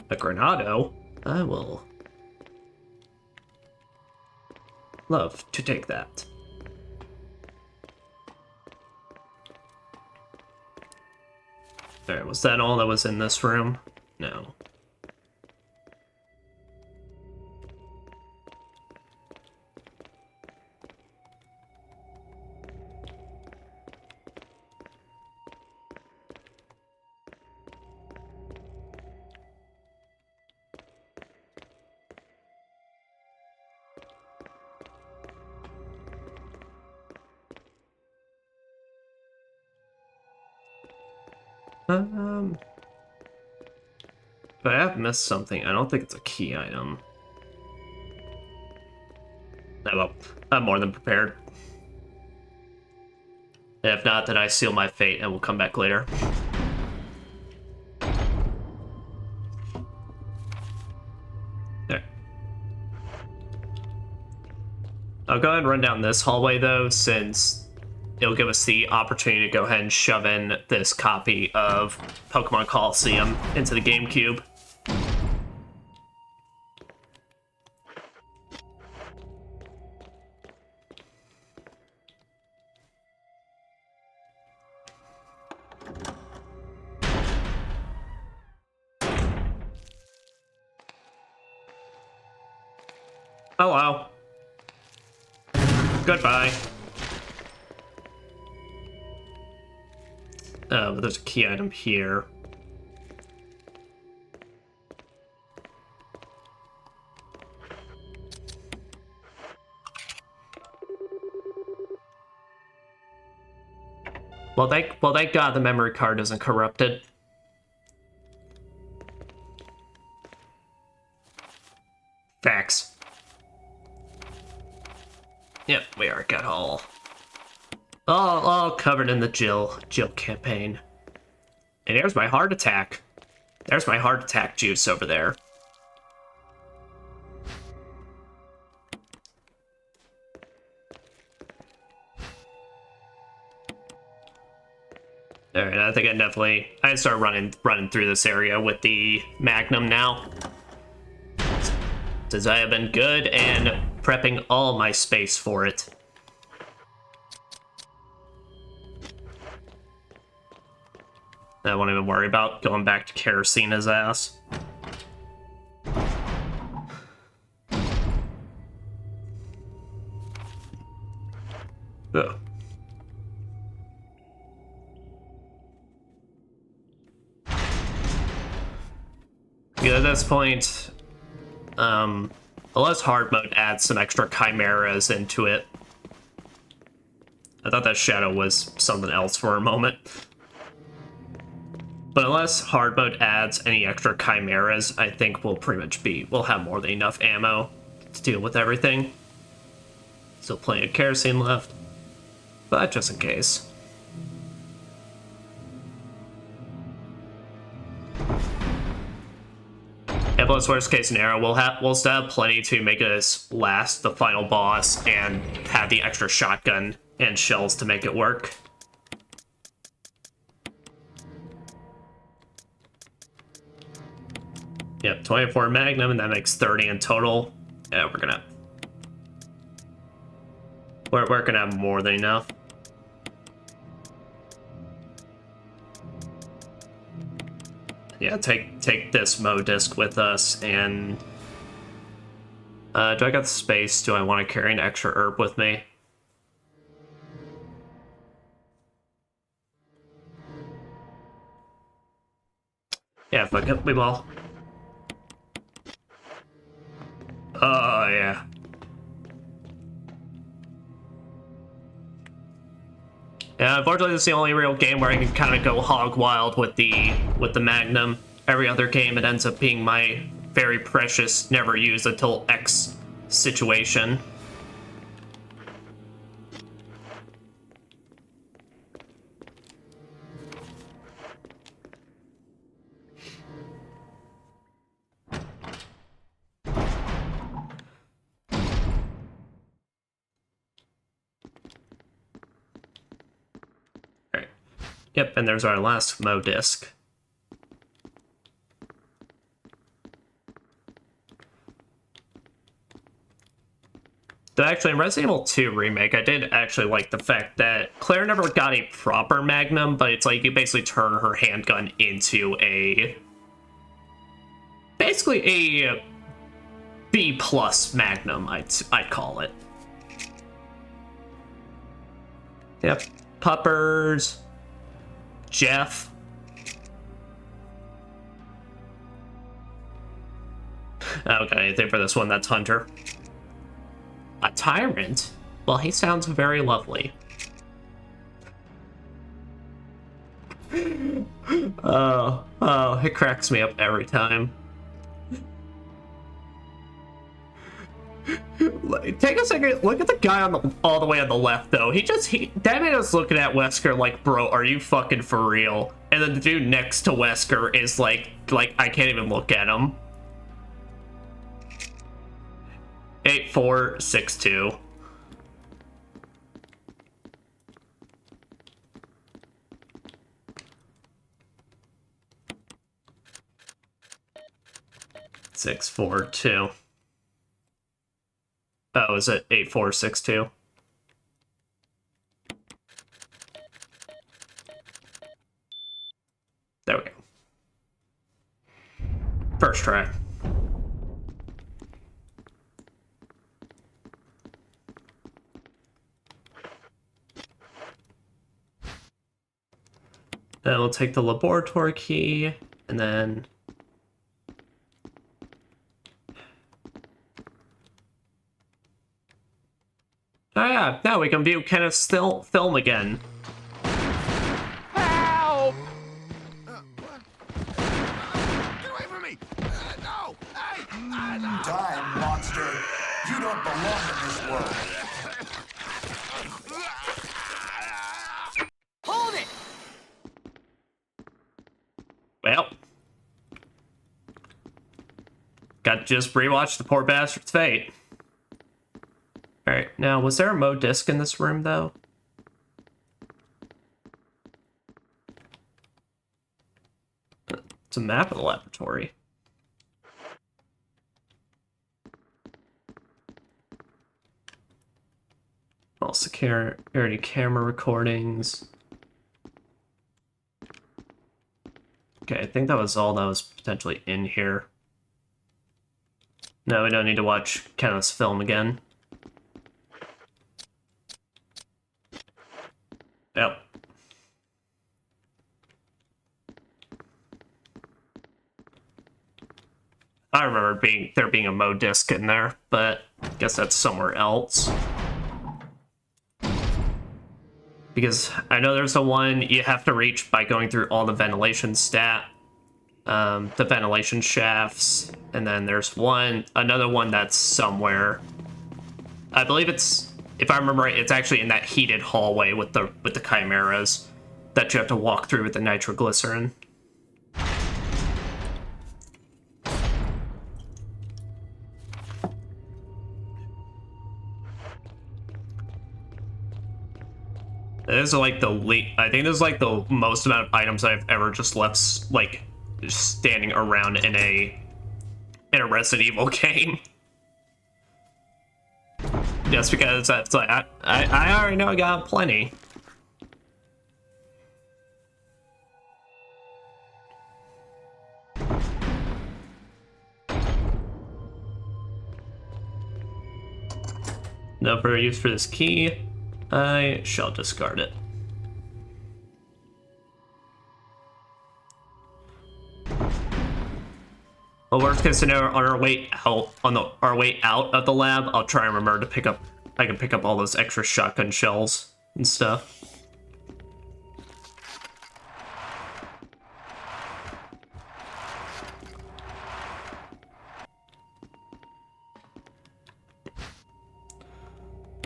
A Granado? I will love to take that. Alright, was that all that was in this room? No. But I have missed something. I don't think it's a key item. Oh, well, I'm more than prepared. If not, then I seal my fate and we'll come back later. There. I'll go ahead and run down this hallway though, since it'll give us the opportunity to go ahead and shove in this copy of Pokemon Coliseum into the GameCube. Hello. Goodbye. But there's a key item here. Well, thank God the memory card isn't corrupted. Facts. Yep, we are at all. All covered in the Jill campaign. And there's my heart attack. There's my heart attack juice over there. Alright, I think I start running through this area with the Magnum now. Since I have been good and prepping all my space for it. I won't even worry about going back to kerosene his ass. Ugh. Yeah, at this point, unless hard mode adds some extra chimeras into it. I thought that shadow was something else for a moment. But unless hard mode adds any extra chimeras, I think we'll have more than enough ammo to deal with everything. Still plenty of kerosene left, but just in case. Yeah, plus worst case scenario, we'll still have plenty to make us last the final boss and have the extra shotgun and shells to make it work. Yep, 24 Magnum, and that makes 30 in total. Yeah, we're gonna have more than enough. Yeah, take this Mo disc with us, and do I got the space? Do I want to carry an extra herb with me? Yeah, fuck it, we will. Oh, yeah. Yeah, unfortunately, this is the only real game where I can kind of go hog wild with the Magnum. Every other game, it ends up being my very precious, never used until X situation. Alright. Yep, and there's our last Mo disc. So actually, in Resident Evil 2 Remake, I did actually like the fact that Claire never got a proper Magnum, but it's like you basically turn her handgun into basically a B+ Magnum, I'd call it. Yep, Puppers, Jeff. Okay, anything for this one? That's Hunter. A Tyrant? Well, he sounds very lovely. Oh, it cracks me up every time. Take a second, look at the guy on all the way on the left, though. That man is looking at Wesker like, bro, are you fucking for real? And then the dude next to Wesker is like I can't even look at him. 8462. Six, 4, 2. Oh, is it 8462? There we go. First try. Then we'll take the laboratory key, and then... Oh yeah, now we can view Kenneth's film again. Help! What? Get away from me! No! Hey! No! Time, monster. You don't belong in this world. Hold it! Well. Got to just rewatch the poor bastard's fate. Alright, now, was there a Mo disc in this room, though? It's a map of the laboratory. All security camera recordings. Okay, I think that was all that was potentially in here. No, we don't need to watch Kenneth's film again. Yep. I remember there being a Mo disc in there, but I guess that's somewhere else. Because I know there's the one you have to reach by going through all the ventilation the ventilation shafts, and then there's another one that's somewhere. I believe it's, if I remember right, it's actually in that heated hallway with the chimeras that you have to walk through with the nitroglycerin. This is like I think this is like the most amount of items I've ever just left like just standing around in a Resident Evil game. Just because that's like I already know I got plenty. No further use for this key. I shall discard it. Well, worst case scenario, on our way out, our way out of the lab, I'll try and remember to pick up. I can pick up all those extra shotgun shells and stuff.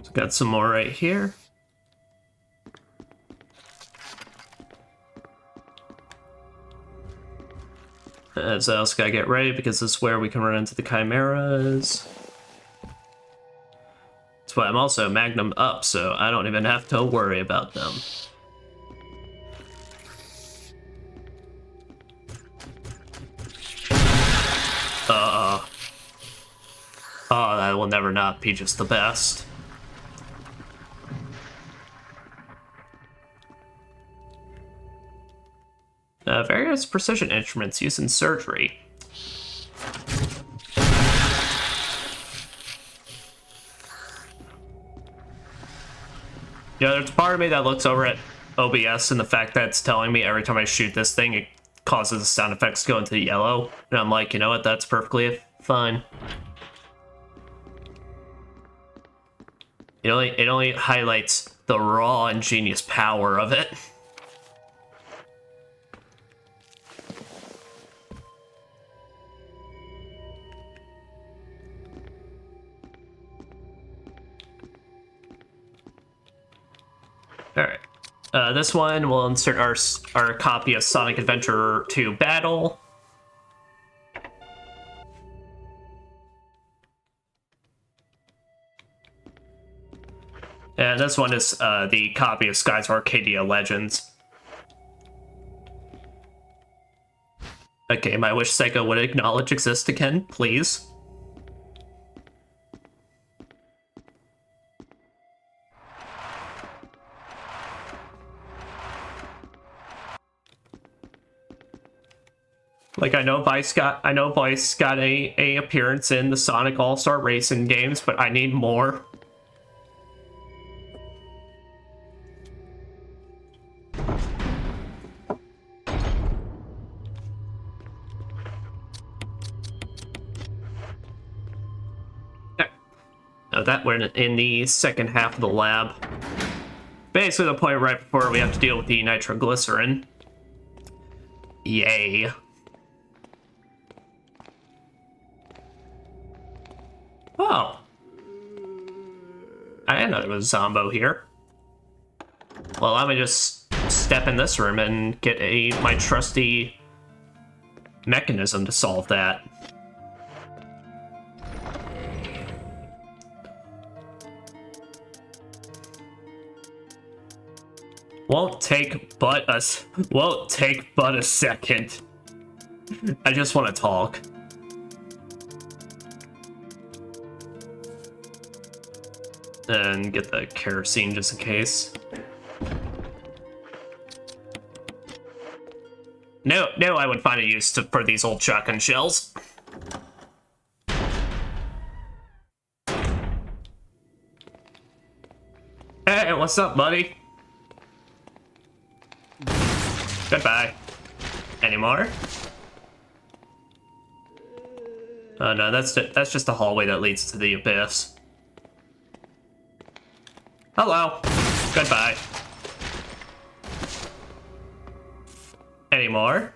So got some more right here. So I also gotta get ready because this is where we can run into the chimeras. That's why I'm also magnum up, so I don't even have to worry about them. Oh, that will never not be just the best. Various precision instruments used in surgery. Yeah, there's part of me that looks over at OBS and the fact that it's telling me every time I shoot this thing, it causes the sound effects to go into the yellow. And I'm like, you know what, that's perfectly fine. It only highlights the raw ingenious power of it. Alright. This one will insert our copy of Sonic Adventure 2 Battle. And this one is the copy of Skies of Arcadia Legends. A game I wish Sega would acknowledge exists again, please. Like, I know Vice got a appearance in the Sonic All-Star Racing games, but I need more. That we're in the second half of the lab. Basically the point right before we have to deal with the nitroglycerin. Yay. Oh. I didn't know there was a Zombo here. Well, let me just step in this room and get my trusty mechanism to solve that. Won't take but a second. I just want to talk. And get the kerosene just in case. No, I would find a use for these old shotgun shells. Hey, what's up, buddy? Goodbye. Any more? Oh no, that's just the hallway that leads to the abyss. Hello. Goodbye. Any more?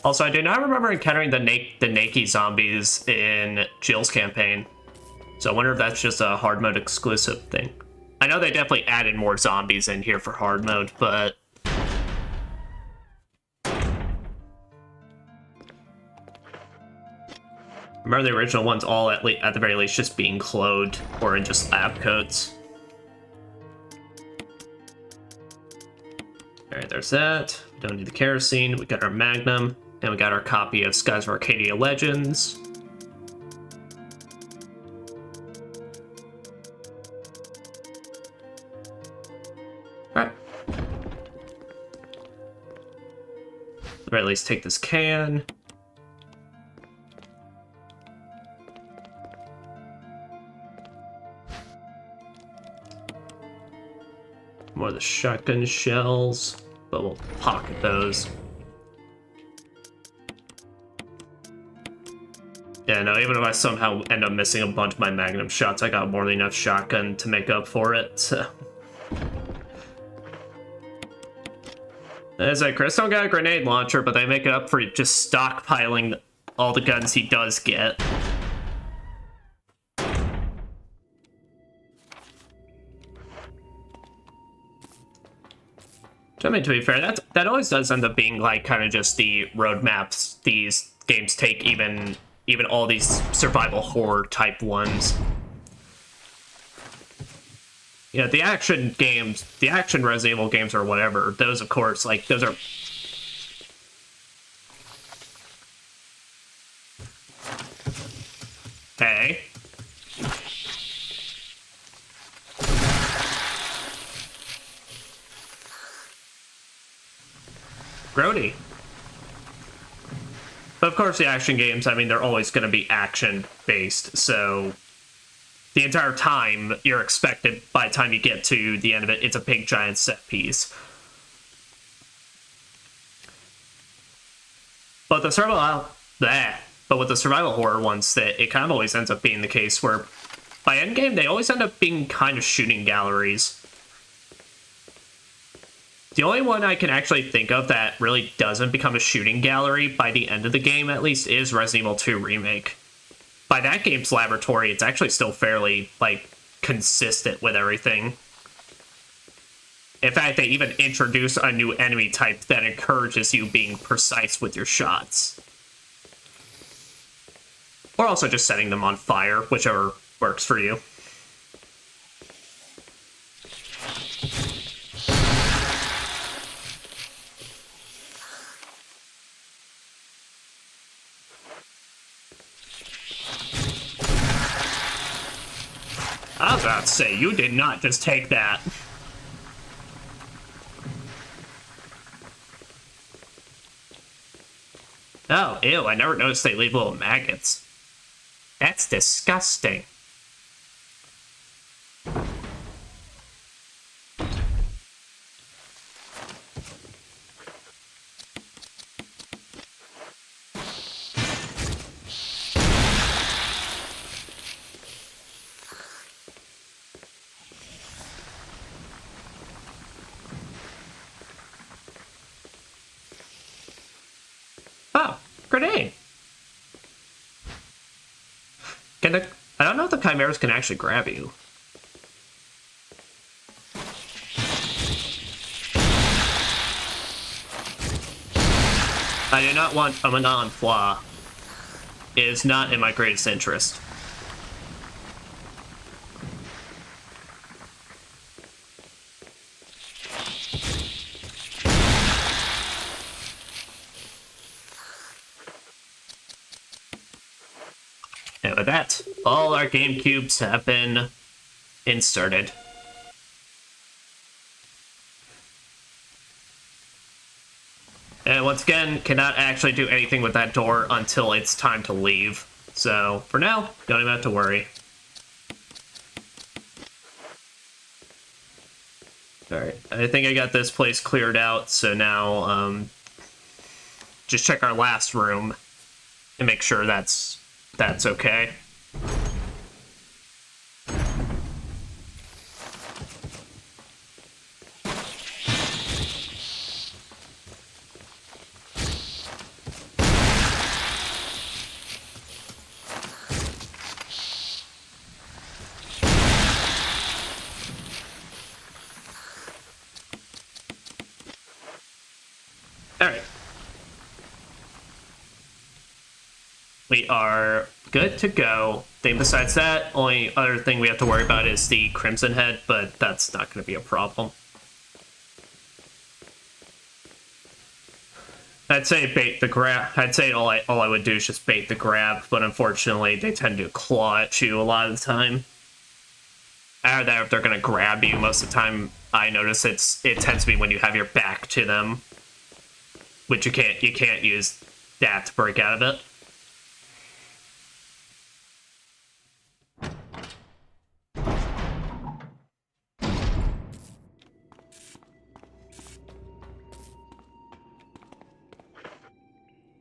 Also, I do not remember encountering the Nakey zombies in Jill's campaign. So I wonder if that's just a hard mode exclusive thing. I know they definitely added more zombies in here for hard mode, but... remember the original ones all, at the very least, just being cloned or in just lab coats. Alright, there's that. We don't need the kerosene. We got our Magnum, and we got our copy of Skies of Arcadia Legends. Alright. Or at least take this can. More of the shotgun shells. but we'll pocket those. Yeah, no, even if I somehow end up missing a bunch of my magnum shots, I got more than enough shotgun to make up for it, so. As like, Chris don't got a grenade launcher, but they make it up for just stockpiling all the guns he does get. I mean, to be fair, that always does end up being like kind of just the roadmaps these games take, even all these survival horror type ones. Yeah, the action games, the action Resident Evil games or whatever, those of course, like, those are... Hey. Grody. But of course the action games, I mean, they're always going to be action-based, so... The entire time, you're expected, by the time you get to the end of it, it's a big giant set piece. But the survival... But with the survival horror ones, it kind of always ends up being the case where, by endgame, they always end up being kind of shooting galleries. The only one I can actually think of that really doesn't become a shooting gallery by the end of the game, at least, is Resident Evil 2 Remake. By that game's laboratory, it's actually still fairly, like, consistent with everything. In fact, they even introduce a new enemy type that encourages you being precise with your shots. Or also just setting them on fire, whichever works for you. I was about to say, you did not just take that. Oh, ew, I never noticed they leave little maggots. That's disgusting. Oh, grenade. I don't know if the chimeras can actually grab you. I do not want a Manon flaw. It is not in my greatest interest. And with that, all our GameCubes have been inserted. And once again, cannot actually do anything with that door until it's time to leave. So, for now, don't even have to worry. Alright, I think I got this place cleared out, so now, just check our last room and make sure that's okay. Alright. We are good to go. Thing besides that, only other thing we have to worry about is the Crimson Head, but that's not going to be a problem. I'd say bait the grab. I'd say all I would do is just bait the grab, but unfortunately they tend to claw at you a lot of the time. Either that, if they're going to grab you, most of the time I notice it tends to be when you have your back to them, which you can't use that to break out of it.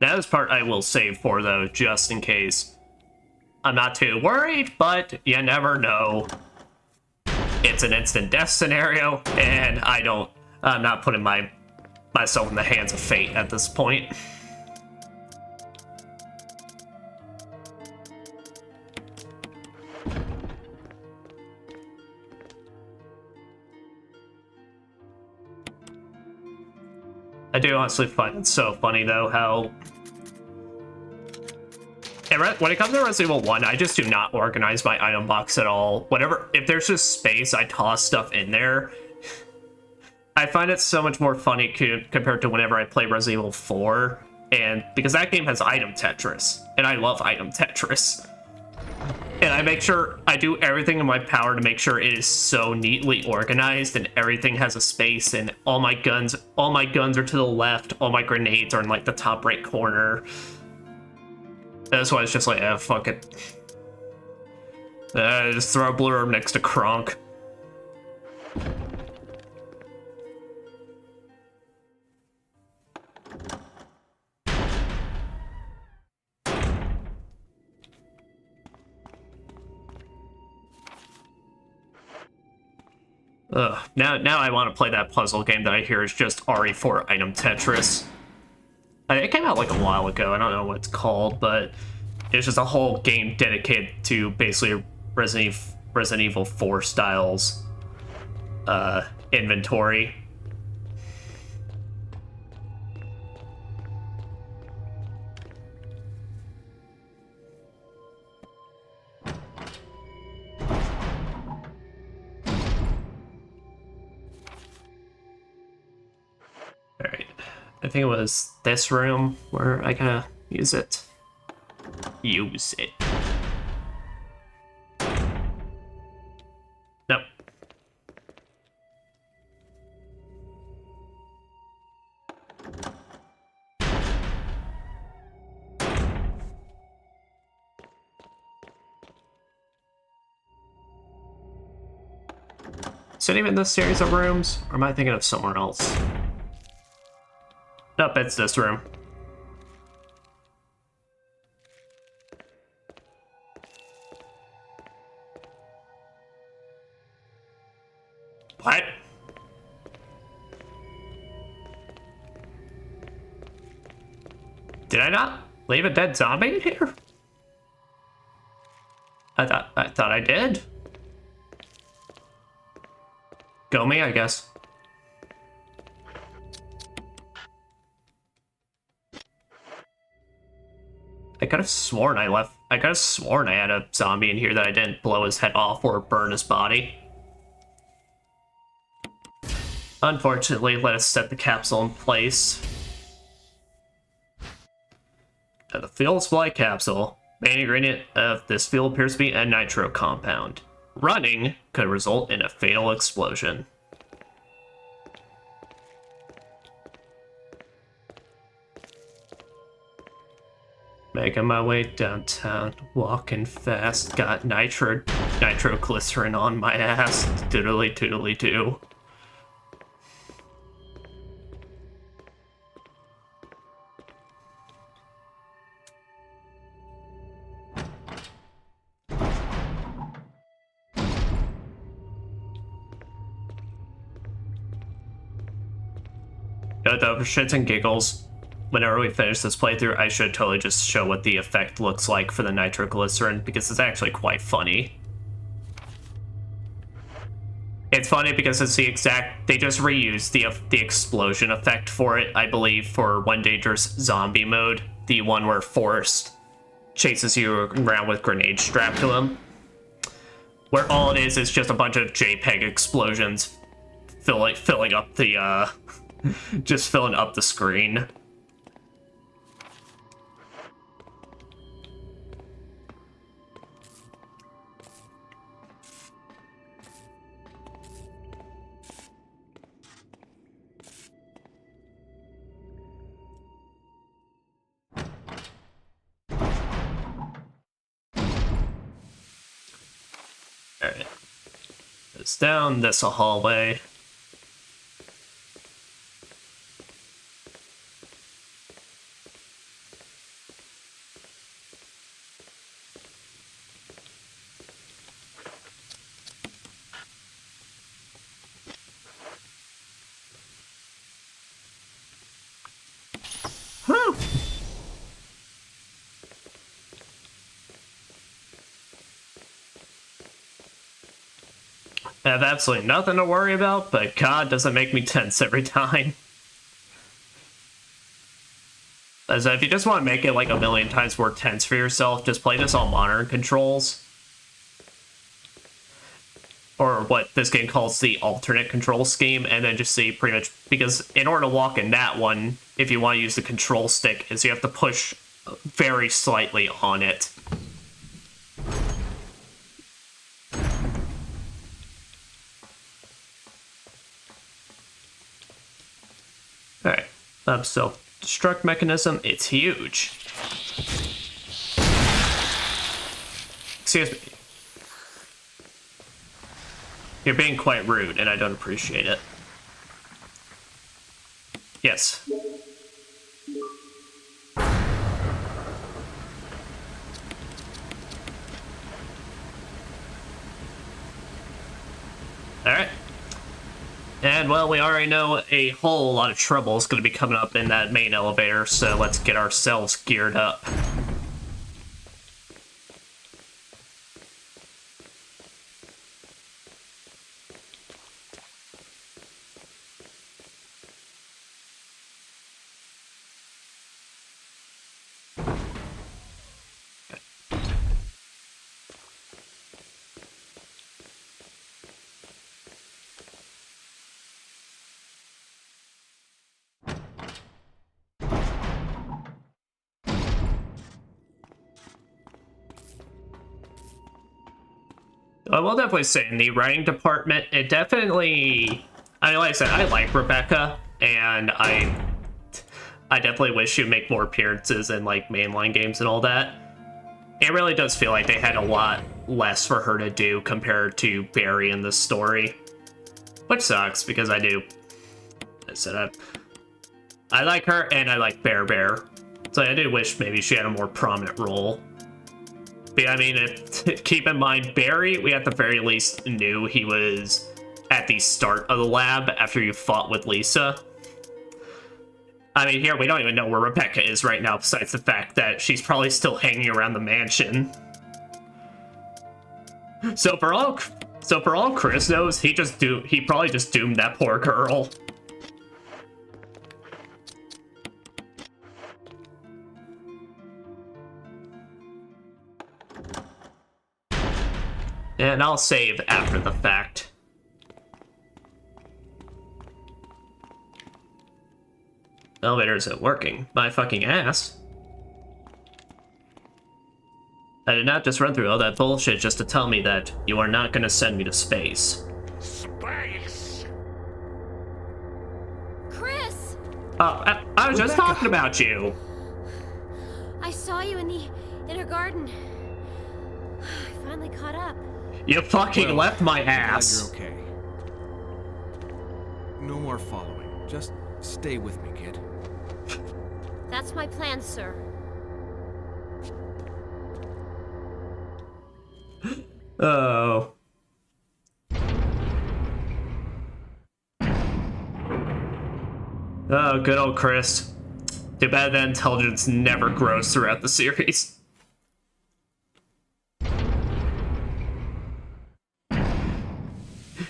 That is part I will save for, though, just in case. I'm not too worried, but you never know. It's an instant death scenario, and I'm not putting myself in the hands of fate at this point. I do honestly find it so funny, though, how... When it comes to Resident Evil 1, I just do not organize my item box at all. If there's just space, I toss stuff in there. I find it so much more funny compared to whenever I play Resident Evil 4, and because that game has item Tetris, and I love item Tetris. And I make sure I do everything in my power to make sure it is so neatly organized and everything has a space, and all my guns are to the left, all my grenades are in like the top right corner. That's why it's just like, fuck it. Just throw a blue herb next to Kronk. Ugh, now I want to play that puzzle game that I hear is just RE4 item Tetris. It came out like a while ago, I don't know what it's called, but it's just a whole game dedicated to basically Resident Evil 4 styles inventory. Alright, I think it was this room where I gotta use it. Use it. Nope. Is it even this series of rooms? Or am I thinking of somewhere else? Nope, it's this room. What? Did I not leave a dead zombie in here? I thought I did. Go me, I guess. I could have sworn I had a zombie in here that I didn't blow his head off or burn his body. Unfortunately, let us set the capsule in place. The fuel supply capsule. Main ingredient of this fuel appears to be a nitro compound. Running could result in a fatal explosion. Making my way downtown, walking fast, got nitroglycerin on my ass. Doodly doodly doo. Though, for shits and giggles, whenever we finish this playthrough, I should totally just show what the effect looks like for the nitroglycerin, because it's actually quite funny. It's funny because it's the exact... They just reused the explosion effect for it, I believe, for One Dangerous Zombie mode. The one where Forrest chases you around with grenades strapped to him. Where all it is just a bunch of JPEG explosions filling up the, just filling up the screen. Alright. It's down this hallway. I have absolutely nothing to worry about, but God, does it make me tense every time. As if you just want to make it like a million times more tense for yourself, just play this on modern controls. Or what this game calls the alternate control scheme, and then just see pretty much, because in order to walk in that one, if you want to use the control stick, is you have to push very slightly on it. Alright, self-destruct mechanism, it's huge. Excuse me. You're being quite rude, and I don't appreciate it. Yes. Alright. And, well, we already know a whole lot of trouble is going to be coming up in that main elevator, so let's get ourselves geared up. I will definitely say, in the writing department, it definitely... I mean, like I said, I like Rebecca, and I definitely wish she'd make more appearances in, like, mainline games and all that. It really does feel like they had a lot less for her to do compared to Barry in the story. Which sucks, because I said I like her, and I like Bear. So I do wish maybe she had a more prominent role. But I mean, keep in mind, Barry, we at the very least knew he was at the start of the lab after you fought with Lisa. I mean, here we don't even know where Rebecca is right now, besides the fact that she's probably still hanging around the mansion. So for all Chris knows, he probably just doomed that poor girl. And I'll save after the fact. Elevator isn't working. My fucking ass. I did not just run through all that bullshit just to tell me that you are not gonna send me to space. Space! Chris! I was just talking about you. I saw you in the inner garden. I finally caught up. You fucking left my Glad ass. you're okay. No more following. Just stay with me, kid. That's my plan, sir. Oh. Oh, good old Chris. Too bad that intelligence never grows throughout the series.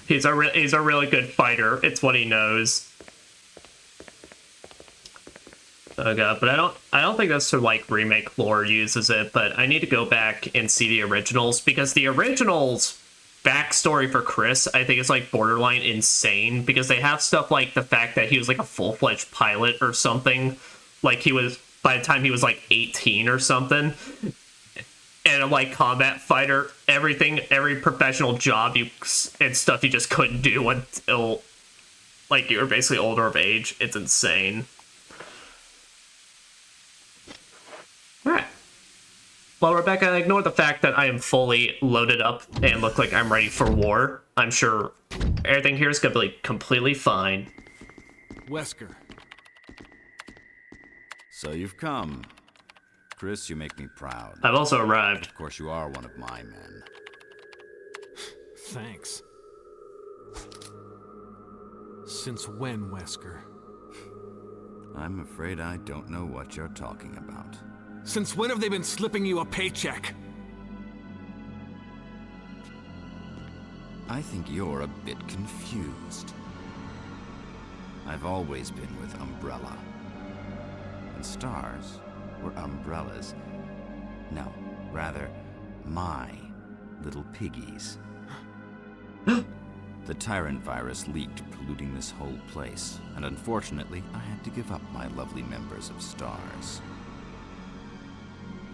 He's a really good fighter. It's what he knows. Oh god, but I don't think that's like remake lore uses it, but I need to go back and see the originals, because the originals backstory for Chris, I think, is like borderline insane, because they have stuff like the fact that he was like a full-fledged pilot or something, like he was by the time he was like 18 or something, and a like combat fighter, every professional job and stuff you just couldn't do until like you were basically older of age. It's insane. Alright. Well, Rebecca, ignore the fact that I am fully loaded up and look like I'm ready for war. I'm sure everything here is going to be completely fine. Wesker. So you've come. Chris, you make me proud. I've also arrived. Of course, you are one of my men. Thanks. Since when, Wesker? I'm afraid I don't know what you're talking about. Since when have they been slipping you a paycheck? I think you're a bit confused. I've always been with Umbrella. And stars were umbrellas. No, rather, my little piggies. The Tyrant virus leaked, polluting this whole place. And unfortunately, I had to give up my lovely members of stars.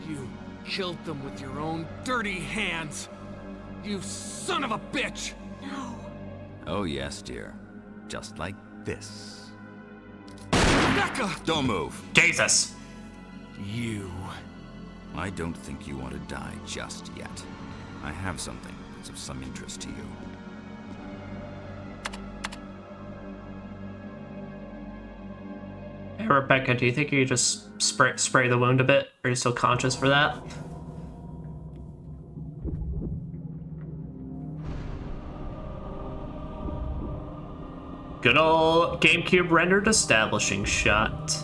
You killed them with your own dirty hands! You son of a bitch! No. Oh yes, dear. Just like this. Rebecca! Don't move! Jesus. You. I don't think you want to die just yet. I have something that's of some interest to you. Hey, Rebecca, do you think you just spray the wound a bit? Are you still conscious for that? Good old GameCube rendered establishing shot.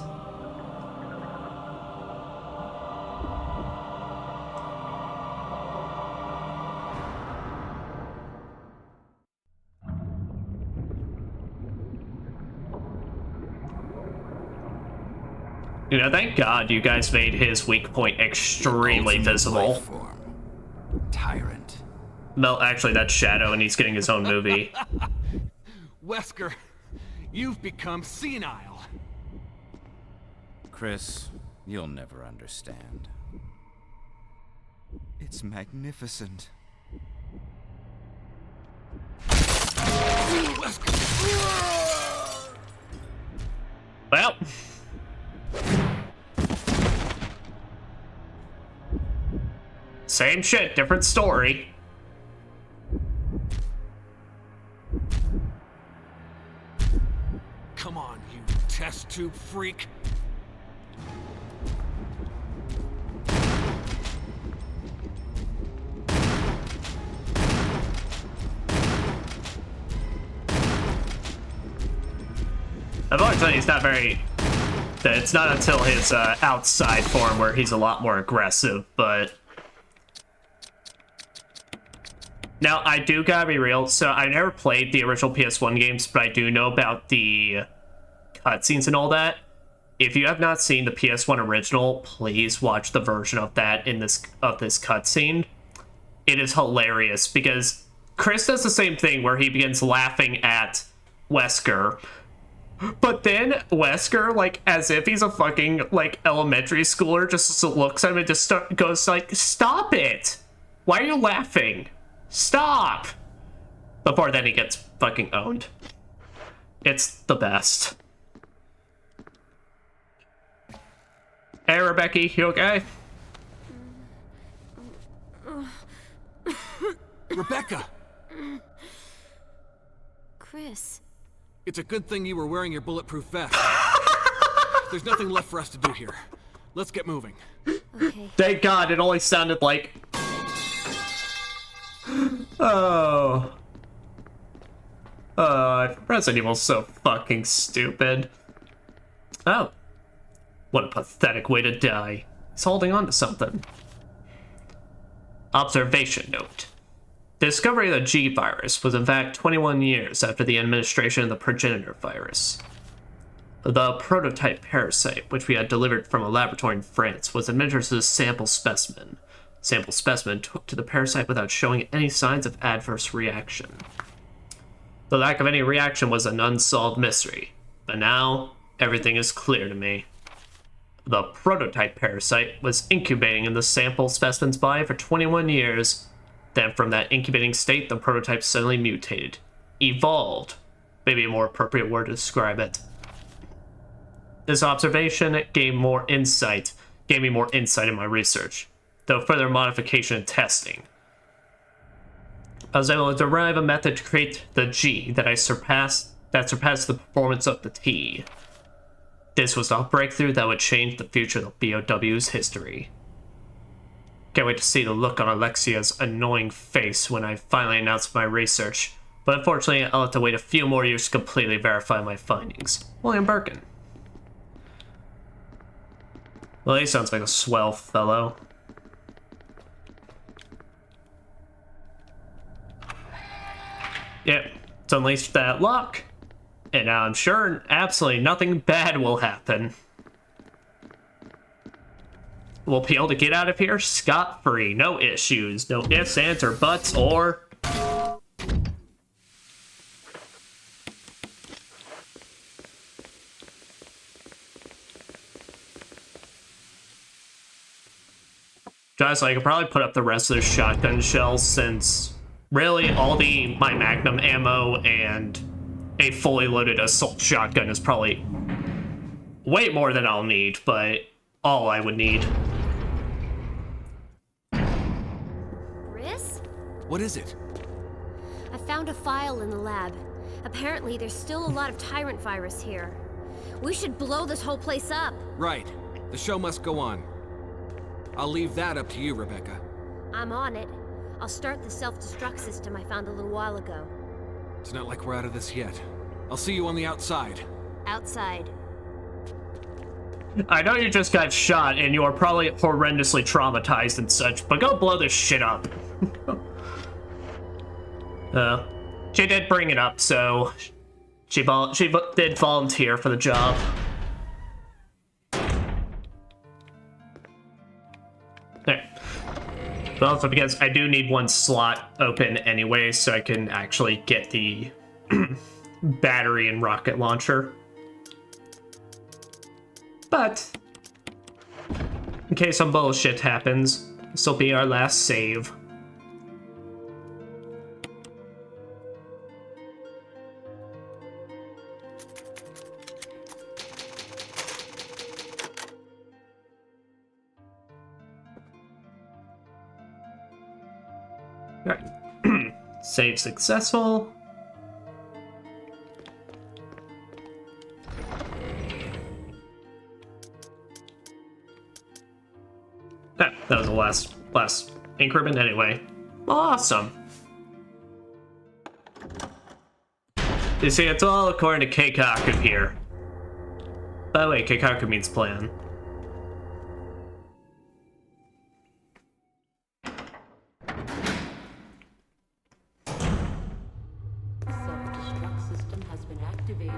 You know, thank God you guys made his weak point extremely Ultimate visible. life form. Tyrant. Well, actually, that's Shadow, and he's getting his own movie. Wesker, you've become senile. Chris, you'll never understand. It's magnificent. Well. Same shit, different story. Come on, you test tube freak. I've always thought he's not very... It's not until his outside form where he's a lot more aggressive, but... Now, I do gotta be real, so I never played the original PS1 games, but I do know about the cutscenes and all that. If you have not seen the PS1 original, please watch the version of that in this cutscene. It is hilarious, because Chris does the same thing where he begins laughing at Wesker, but then Wesker, like, as if he's a fucking, like, elementary schooler, just looks at him and just goes like, "Stop it! Why are you laughing? Stop!" Before then he gets fucking owned. It's the best. Hey, Rebecca, you okay? Rebecca! Chris. It's a good thing you were wearing your bulletproof vest. There's nothing left for us to do here. Let's get moving. Okay. Thank God, it only sounded like... Oh. Resident Evil's so fucking stupid. Oh. What a pathetic way to die. He's holding on to something. Observation note. The discovery of the G virus was in fact 21 years after the administration of the progenitor virus. The prototype parasite, which we had delivered from a laboratory in France, was administered to the sample specimen. Sample specimen took to the parasite without showing any signs of adverse reaction. The lack of any reaction was an unsolved mystery, but now everything is clear to me. The prototype parasite was incubating in the sample specimen's body for 21 years. Then from that incubating state, the prototype suddenly mutated. Evolved. Maybe a more appropriate word to describe it. This observation gave me more insight in my research, though further modification and testing. I was able to derive a method to create the G that surpassed the performance of the T. This was a breakthrough that would change the future of the BOW's history. Can't wait to see the look on Alexia's annoying face when I finally announce my research, but unfortunately I'll have to wait a few more years to completely verify my findings. William Birkin. Well, he sounds like a swell fellow. Yep, it's unleashed that lock, and I'm sure absolutely nothing bad will happen. We'll be able to get out of here scot-free, no issues, no ifs, ands, or buts, or... Guys, I could probably put up the rest of the shotgun shells since really all my magnum ammo and a fully loaded assault shotgun is probably way more than I'll need, but all I would need. Chris? What is it? I found a file in the lab. Apparently, there's still a lot of Tyrant virus here. We should blow this whole place up. Right. The show must go on. I'll leave that up to you, Rebecca. I'm on it. I'll start the self-destruct system I found a little while ago. It's not like we're out of this yet. I'll see you on the outside. Outside. I know you just got shot and you are probably horrendously traumatized and such, but go blow this shit up. She did bring it up, so she did volunteer for the job. There. But also because I do need one slot open anyway, so I can actually get the battery and rocket launcher. But in case some bullshit happens, this will be our last save. Alright. Save successful. That was the last increment anyway. Awesome. You see, it's all according to Keikaku here. By the way, Keikaku means plan. Self-destruct system has been activated.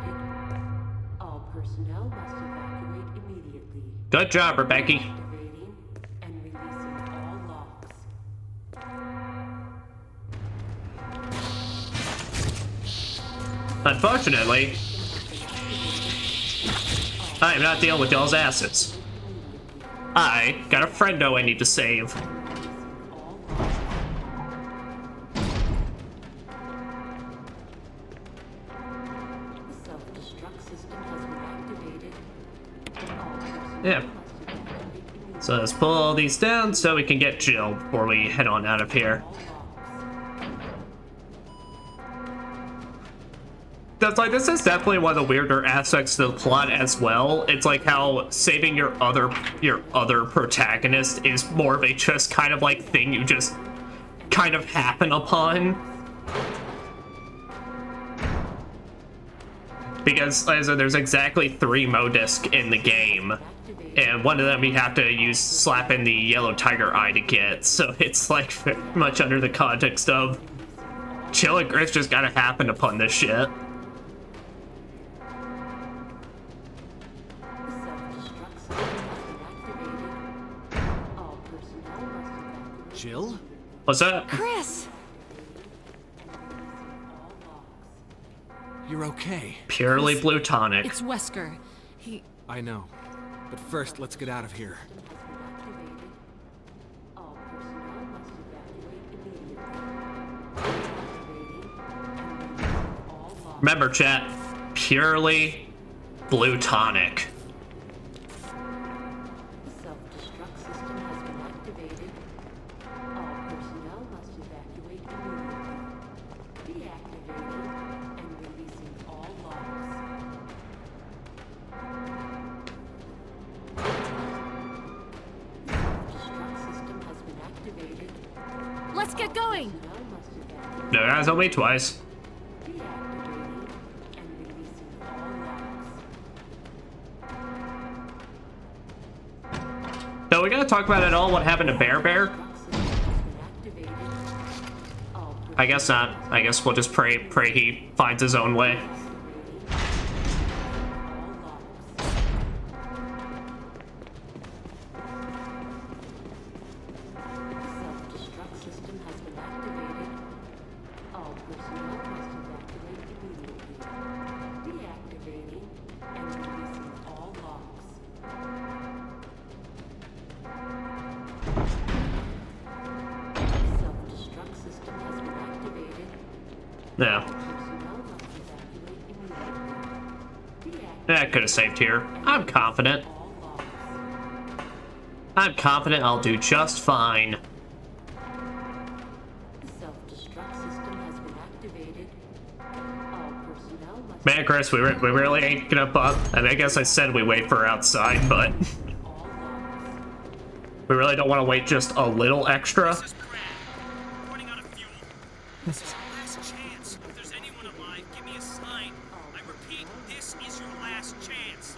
All personnel must evacuate immediately. Good job, Rebecca. Activating and releasing all locks. Unfortunately, I am not dealing with y'all's asses. I got a friendo I need to save. Self-destruct system has been activated. All personnel Yeah. must evacuate So let's pull all these down so we can get Jill before we head on out of here. That's like, this is definitely one of the weirder aspects to the plot as well. It's like how saving your other protagonist is more of a just kind of like thing you just kind of happen upon. Because like I said, there's exactly 3 Modisk in the game, and one of them you have to use slap in the yellow tiger eye to get. So it's like very much under the context of Jill and Chris just gotta happen upon this shit. Jill? What's that? Chris! You're okay. Purely blue tonic. It's Wesker. He... I know. But first, let's get out of here. all personnel must evacuate immediately. Activating and releasing all locks. Remember, chat, purely blue tonic. Self-destruct system has been activated. All personnel must evacuate immediately. Deactivating and releasing all locks. Self-destruct system has been activated. Let's get going! Personnel must evacuate. No, guys, I'll wait twice. Deactivating and releasing all locks. No, we gotta talk about at all what happened to Bear Bear. Self-destruct system has been activated. All I guess not. I guess we'll just pray he finds his own way. Self-destruct system has been activated. All personnel must evacuate immediately. Deactivating and releasing all locks. Self-destruct system has been activated. No. Personnel must evacuate immediately. That could have saved here. I'm confident. All locks. I'm confident I'll do just fine. The self-destruct system has been activated. All personnel must Man, Chris, we really ain't gonna bug. I mean, I guess I said we wait for her outside, but all locks. we really don't want to wait just a little extra. This is Brad. Running out of fuel. This is your last chance. If there's anyone alive, give me a sign. I repeat, this is your last chance.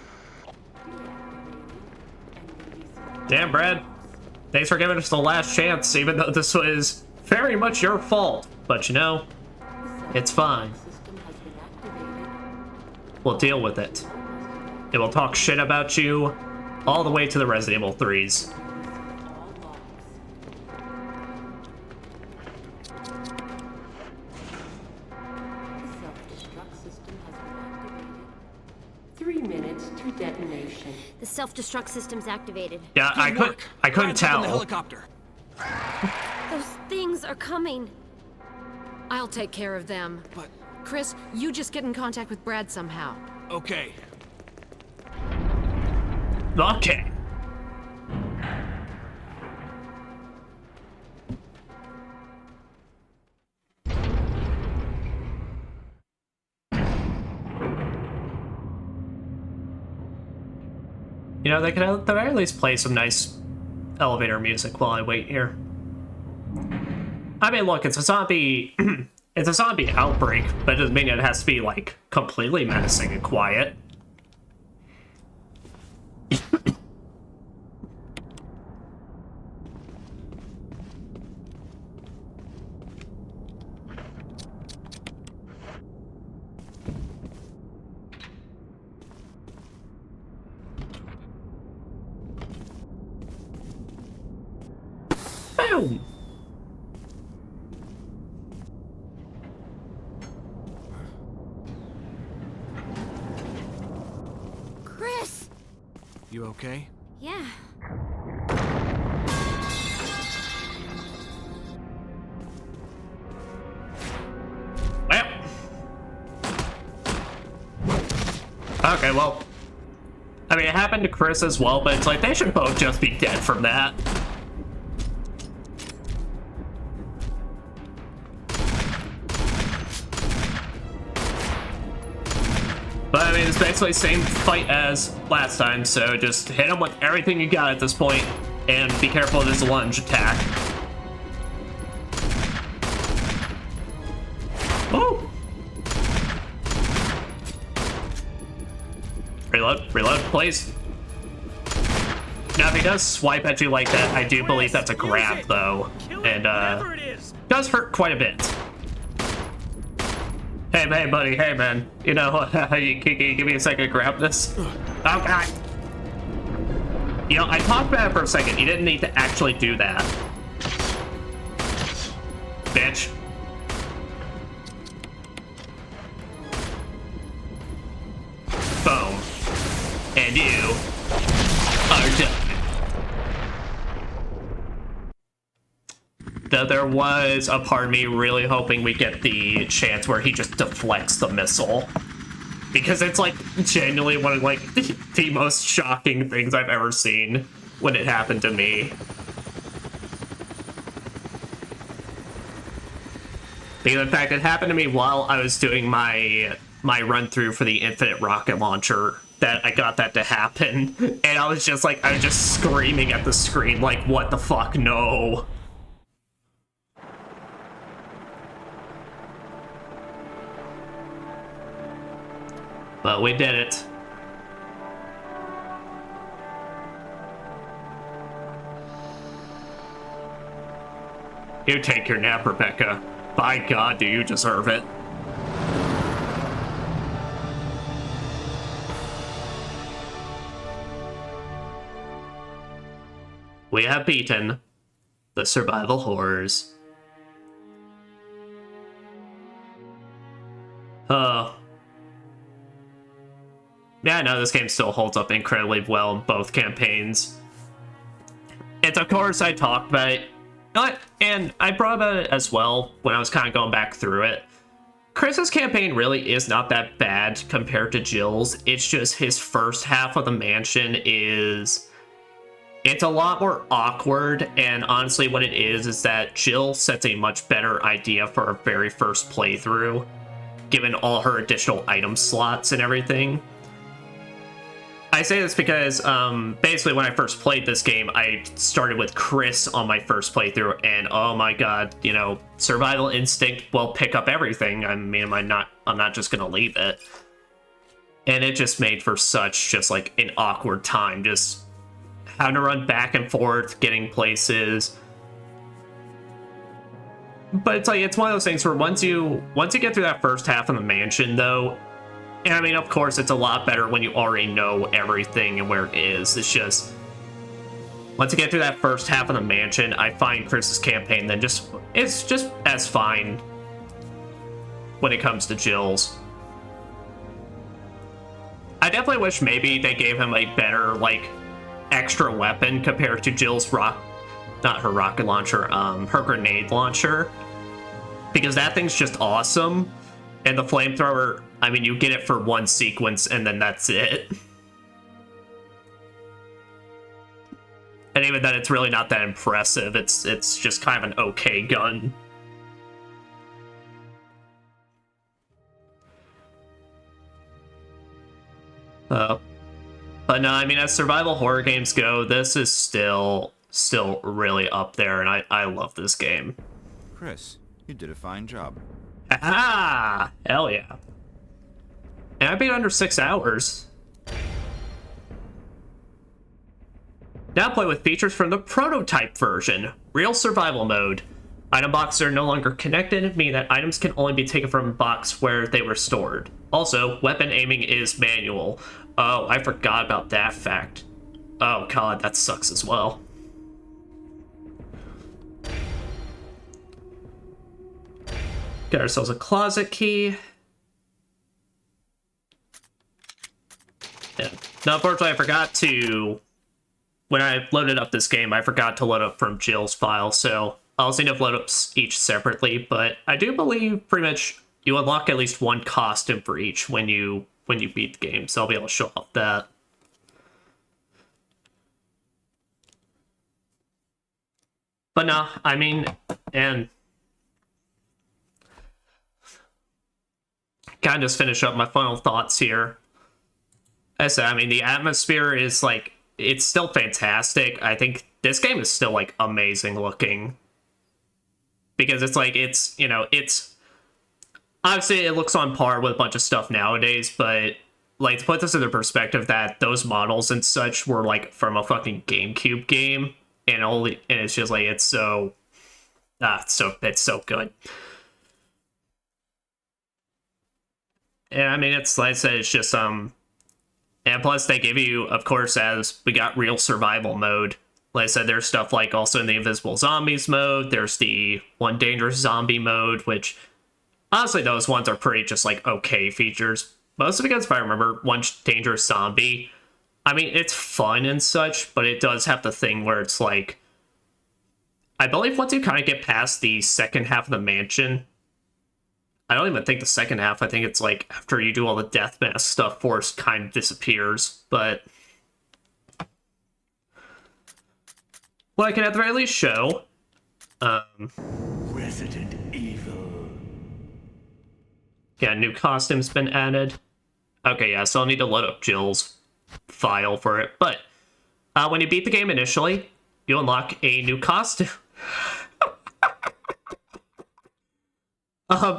Damn, Brad. Thanks for giving us the last chance, even though this was very much your fault. But you know, it's fine. System has been activated. We'll deal with it. And we'll talk shit about you all the way to the Resident Evil 3s. All locks. The self-destruct system has been activated. 3 minutes to detonation. The self-destruct system's activated. Yeah, I Good work. couldn't Brad's up in the tell. helicopter. Those things are coming. I'll take care of them. But Chris, you just get in contact with Brad somehow. okay. Okay. You know, they could at the very least play some nice elevator music while I wait here. I mean, look, it's a zombie... it's a zombie outbreak, but it doesn't mean it has to be, like, completely menacing and quiet. Boom! Chris! You okay? Yeah. Well. Okay, well. I mean, it happened to Chris as well, but it's like they should both just be dead from that. But I mean, it's basically the same fight as last time, so just hit him with everything you got at this point, and be careful of his lunge attack. Oh! Reload, please. Now, if he does swipe at you like that, I do believe that's a grab, though, and does hurt quite a bit. Hey, buddy, hey, man. You know, can you give me a second to grab this? Oh, God. You know, I talked about it for a second. You didn't need to actually do that. Bitch. Boom. And you are done. Though there was a part of me really hoping we get the chance where he just deflects the missile. Because it's like genuinely one of like the most shocking things I've ever seen when it happened to me. Because in fact it happened to me while I was doing my run through for the infinite rocket launcher that I got that to happen. And I was just screaming at the screen like, what the fuck, no. But we did it. You take your nap, Rebecca. By God, do you deserve it. We have beaten the survival horrors. Yeah, no, this game still holds up incredibly well in both campaigns. And of course, I talked about it, and I brought about it as well when I was kind of going back through it. Chris's campaign really is not that bad compared to Jill's. It's just his first half of the mansion is... It's a lot more awkward, and honestly what it is that Jill sets a much better idea for her very first playthrough, given all her additional item slots and everything. I say this because, basically when I first played this game, I started with Chris on my first playthrough, and oh my god, you know, survival instinct will pick up everything. I mean, I'm not just gonna leave it. And it just made for such, just like, an awkward time, just having to run back and forth, getting places. But it's like, it's one of those things where once you get through that first half of the mansion, though, and I mean, of course, it's a lot better when you already know everything and where it is. It's just, once you get through that first half of the mansion, I find Chris's campaign then it's just as fine when it comes to Jill's. I definitely wish maybe they gave him a better, like, extra weapon compared to Jill's not her rocket launcher, her grenade launcher. Because that thing's just awesome. And the flamethrower, I mean, you get it for one sequence and then that's it. And even then, it's really not that impressive. It's just kind of an okay gun. But no, I mean, as survival horror games go, this is still really up there, and I love this game. Chris, you did a fine job. Ah, hell yeah. And I beat under 6 hours. Now play with features from the prototype version. Real survival mode. Item boxes are no longer connected, meaning that items can only be taken from a box where they were stored. Also, weapon aiming is manual. Oh, I forgot about that fact. Oh god, that sucks as well. Got ourselves a closet key. Yeah. Now, unfortunately, I forgot to... When I loaded up this game, I forgot to load up from Jill's file, so I'll need to load up each separately, but I do believe pretty much you unlock at least one costume for each when you beat the game, so I'll be able to show off that. But no, I mean, and kind of just finish up my final thoughts here. As I said, I mean, the atmosphere is like, it's still fantastic. I think this game is still like amazing looking. Because it's like, it's, you know, it's obviously it looks on par with a bunch of stuff nowadays, but like to put this into perspective that those models and such were like from a fucking GameCube game, and it's just like it's so good. And I mean, it's like I said, it's just and plus they give you, of course, as we got real survival mode. Like I said, there's stuff like also in the Invisible Zombies mode. There's the One Dangerous Zombie mode, which honestly those ones are pretty just like okay features. Mostly because if I remember, One Dangerous Zombie, I mean, it's fun and such, but it does have the thing where it's like, I believe once you kind of get past the second half of the mansion, I don't even think the second half, I think it's like after you do all the deathmatch stuff, Force kind of disappears, but well, I can at the very least show. Resident Evil. Yeah, new costume's been added. Okay, yeah, so I'll need to load up Jill's file for it. But when you beat the game initially, you unlock a new costume.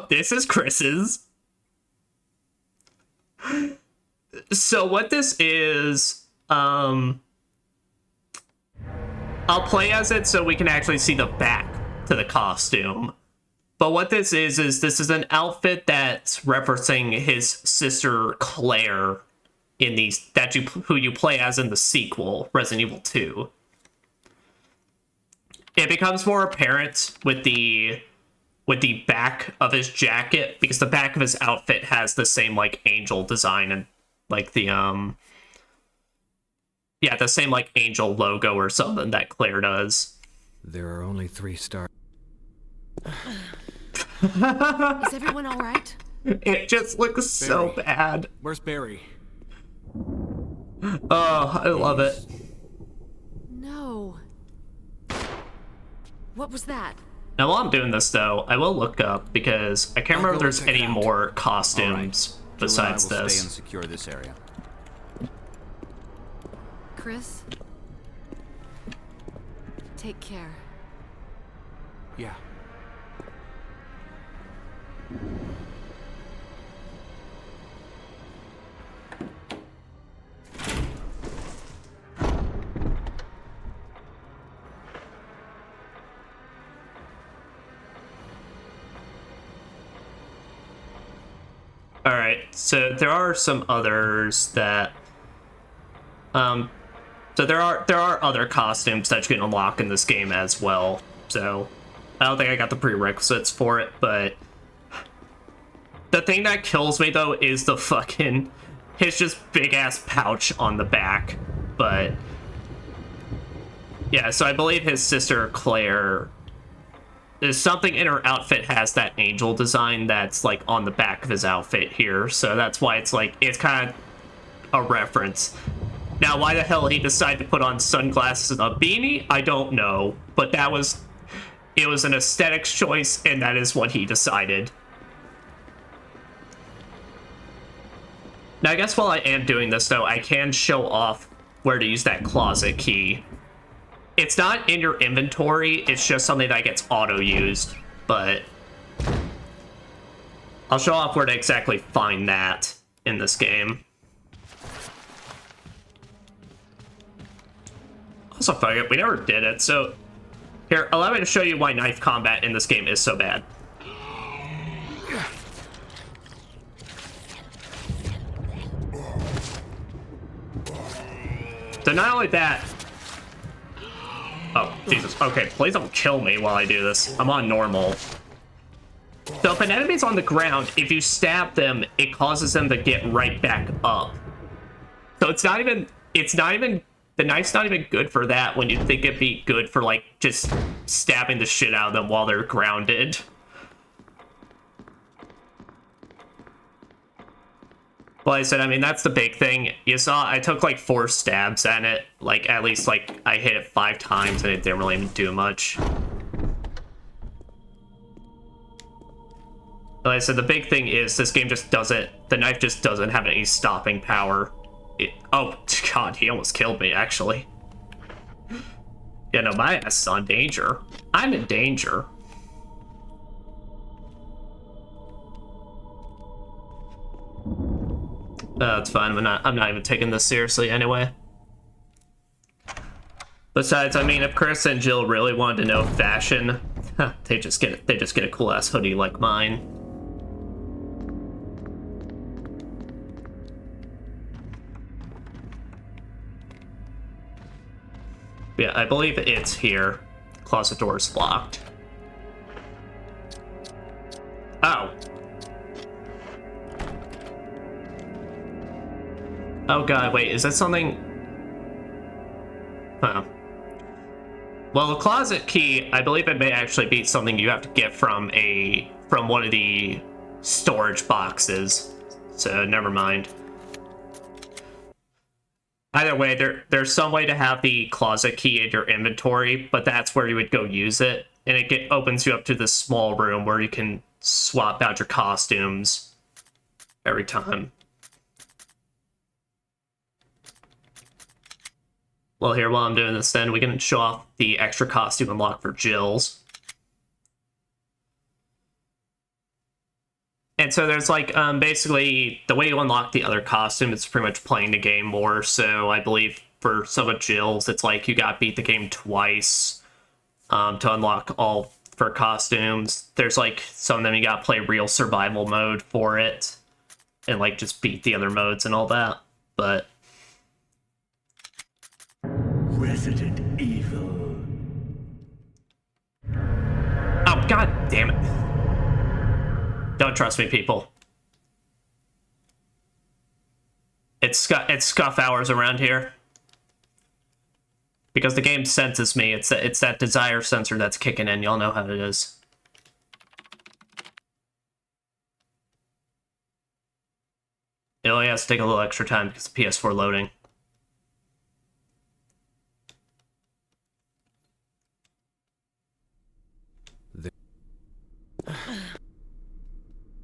This is Chris's. So what this is, I'll play as it so we can actually see the back to the costume. But what this is this is an outfit that's referencing his sister Claire in these who you play as in the sequel, Resident Evil 2. It becomes more apparent with the back of his jacket, because the back of his outfit has the same like angel design and like the the same like angel logo or something that Claire does. There are only 3 stars. Is everyone all right? It just looks so bad. Where's Barry? Oh, I love it. No. What was that? Now, while I'm doing this, though, I will look up, because I can't remember if there's any more costumes besides Jill and I will this. stay and secure this area. Chris? Take care. Yeah. Alright, so there are some others that... So there are other costumes that you can unlock in this game as well. So I don't think I got the prerequisites for it, but the thing that kills me though is the fucking his just big ass pouch on the back. But yeah, so I believe his sister Claire, there's something in her outfit has that angel design that's like on the back of his outfit here. So that's why it's like it's kind of a reference. Now, why the hell he decided to put on sunglasses and a beanie, I don't know. But it was an aesthetics choice, and that is what he decided. Now, I guess while I am doing this, though, I can show off where to use that closet key. It's not in your inventory, it's just something that gets auto-used, but I'll show off where to exactly find that in this game. Also, fuck it, we never did it, so... Here, allow me to show you why knife combat in this game is so bad. So not only that... Oh, Jesus. Okay, please don't kill me while I do this. I'm on normal. So if an enemy's on the ground, if you stab them, it causes them to get right back up. So it's not even... The knife's not even good for that when you think it'd be good for, like, just stabbing the shit out of them while they're grounded. Well, I said, I mean, that's the big thing. You saw, I took, like, 4 stabs at it. Like, at least, like, I hit it 5 times and it didn't really even do much. Like I said, the big thing is this game just doesn't... The knife just doesn't have any stopping power. Oh, God, he almost killed me, actually. Yeah, no, my ass is on danger. I'm in danger. It's fine, I'm not even taking this seriously anyway. Besides, I mean, if Chris and Jill really wanted to know fashion, they just get a cool-ass hoodie like mine. Yeah, I believe it's here. Closet door is locked. Oh. Oh god, wait, is that something? Huh. Well, the closet key, I believe it may actually be something you have to get from one of the storage boxes. So never mind. Either way, there's some way to have the closet key in your inventory, but that's where you would go use it, and it opens you up to this small room where you can swap out your costumes every time. Well, here, while I'm doing this then, we can show off the extra costume unlock for Jill's. And so there's like, basically, the way you unlock the other costume is pretty much playing the game more. So I believe for some of Jill's, it's like you gotta beat the game twice to unlock all for costumes. There's like some of them you gotta play real survival mode for it, and like just beat the other modes and all that. But Resident Evil. oh god damn it! Don't trust me, people. It's scuff hours around here. Because the game senses me. It's that desire sensor that's kicking in. Y'all know how it is. It only has to take a little extra time because of PS4 loading.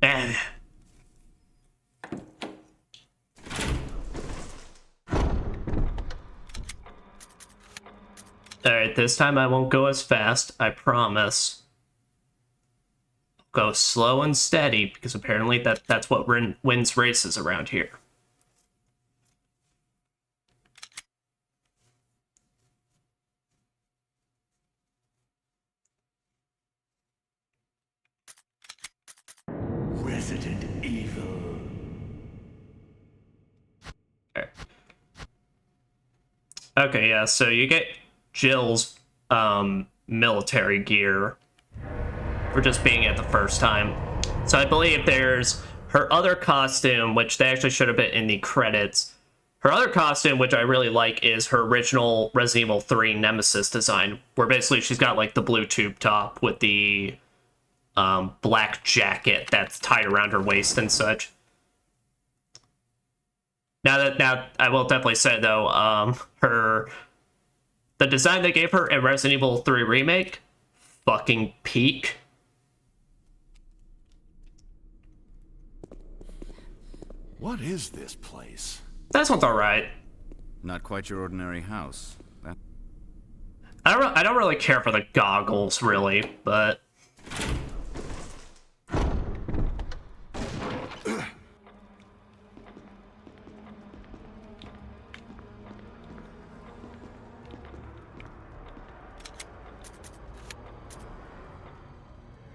Eh. Alright, this time I won't go as fast, I promise. Go slow and steady, because apparently that's what wins races around here. Resident Evil. Okay, yeah, so you get Jill's military gear for just being it the first time. So I believe there's her other costume, which they actually should have been in the credits. Her other costume, which I really like, is her original Resident Evil 3 Nemesis design, where basically she's got like the blue tube top with the black jacket that's tied around her waist and such. Now I will definitely say though, the design they gave her in Resident Evil 3 Remake, fucking peak. What is this place? This one's alright. Not quite your ordinary house. That... I don't really care for the goggles, really, but...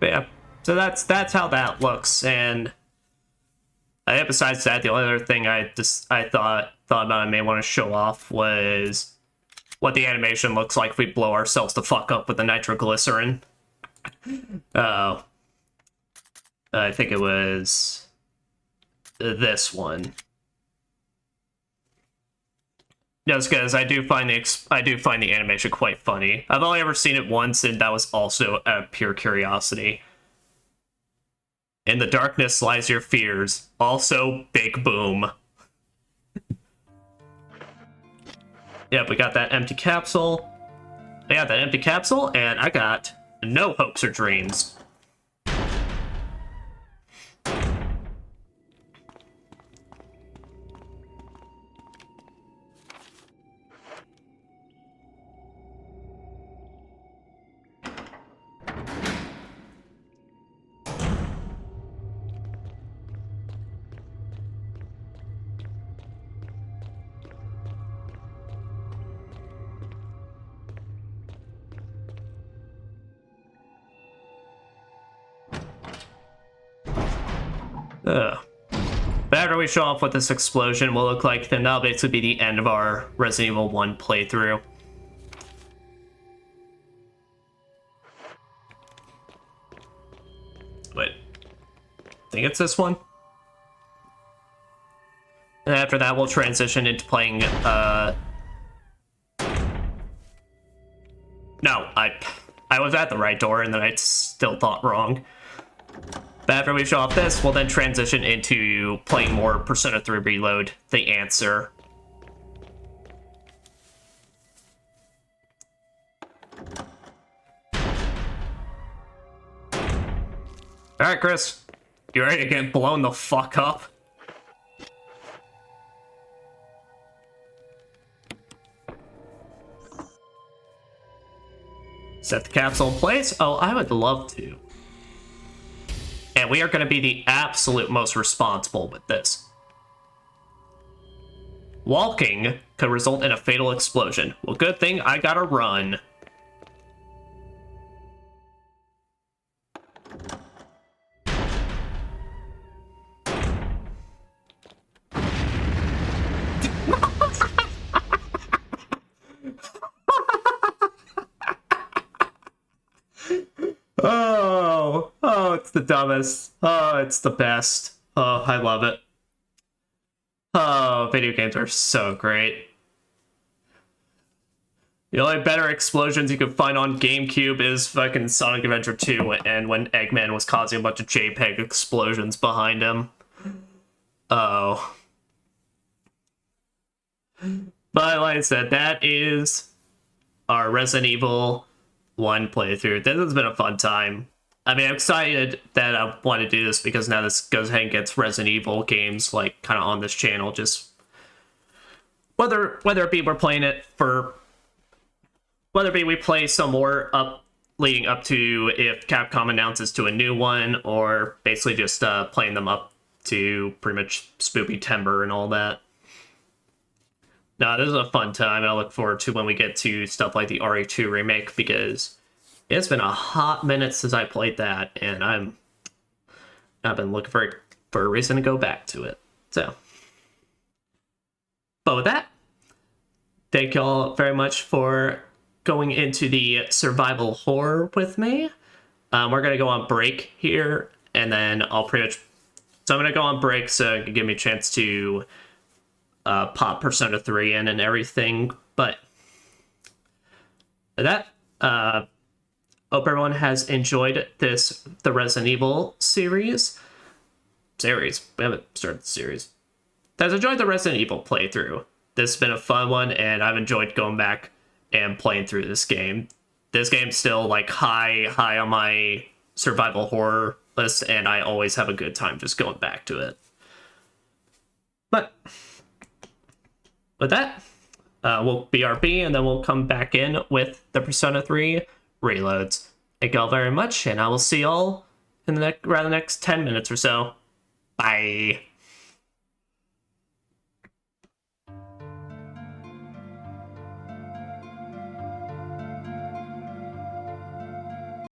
But yeah, so that's how that looks, and besides that, the only other thing I thought about I may want to show off was what the animation looks like if we blow ourselves the fuck up with the nitroglycerin. I think it was this one. Just because I do find the animation quite funny. I've only ever seen it once, and that was also a pure curiosity. In the darkness lies your fears. Also, big boom. Yep, we got that empty capsule. I got that empty capsule, and I got no hopes or dreams. But after we show off what this explosion will look like, then that'll basically be the end of our Resident Evil 1 playthrough. Wait. I think it's this one? And after that, we'll transition into playing, No, I was at the right door, and then I still thought wrong. But after we show off this, we'll then transition into playing more Persona 3 Reload, The Answer. Alright, Chris. You ready to get blown the fuck up? Set the capsule in place? Oh, I would love to. And we are going to be the absolute most responsible with this. Walking could result in a fatal explosion. Well, good thing I gotta run. Oh, it's the dumbest. Oh, it's the best. Oh, I love it. Oh, video games are so great. The only better explosions you could find on GameCube is fucking Sonic Adventure 2 and when Eggman was causing a bunch of JPEG explosions behind him. Oh. But like I said, that is our Resident Evil 1 playthrough. This has been a fun time. I mean, I'm excited that I want to do this because now this goes ahead and gets Resident Evil games like kind of on this channel. Just whether it be we're playing it for, whether it be we play some more up leading up to if Capcom announces to a new one, or basically just playing them up to pretty much Spoopy Timber and all that. No, this is a fun time, and I look forward to when we get to stuff like the RE2 remake, because it's been a hot minute since I played that, and I've been looking for a reason to go back to it. So, but with that, thank you all very much for going into the survival horror with me. We're gonna go on break here, and then I'll pretty much. So I'm gonna go on break so it can give me a chance to pop Persona 3 in and everything. But with that, hope everyone has enjoyed the Resident Evil series. We haven't started the series. Has enjoyed the Resident Evil playthrough. This has been a fun one, and I've enjoyed going back and playing through this game. This game's still like high on my survival horror list, and I always have a good time just going back to it. But with that, we'll BRB, and then we'll come back in with the Persona 3 reloads. Thank you all very much, and I will see y'all in the next 10 minutes or so. Bye.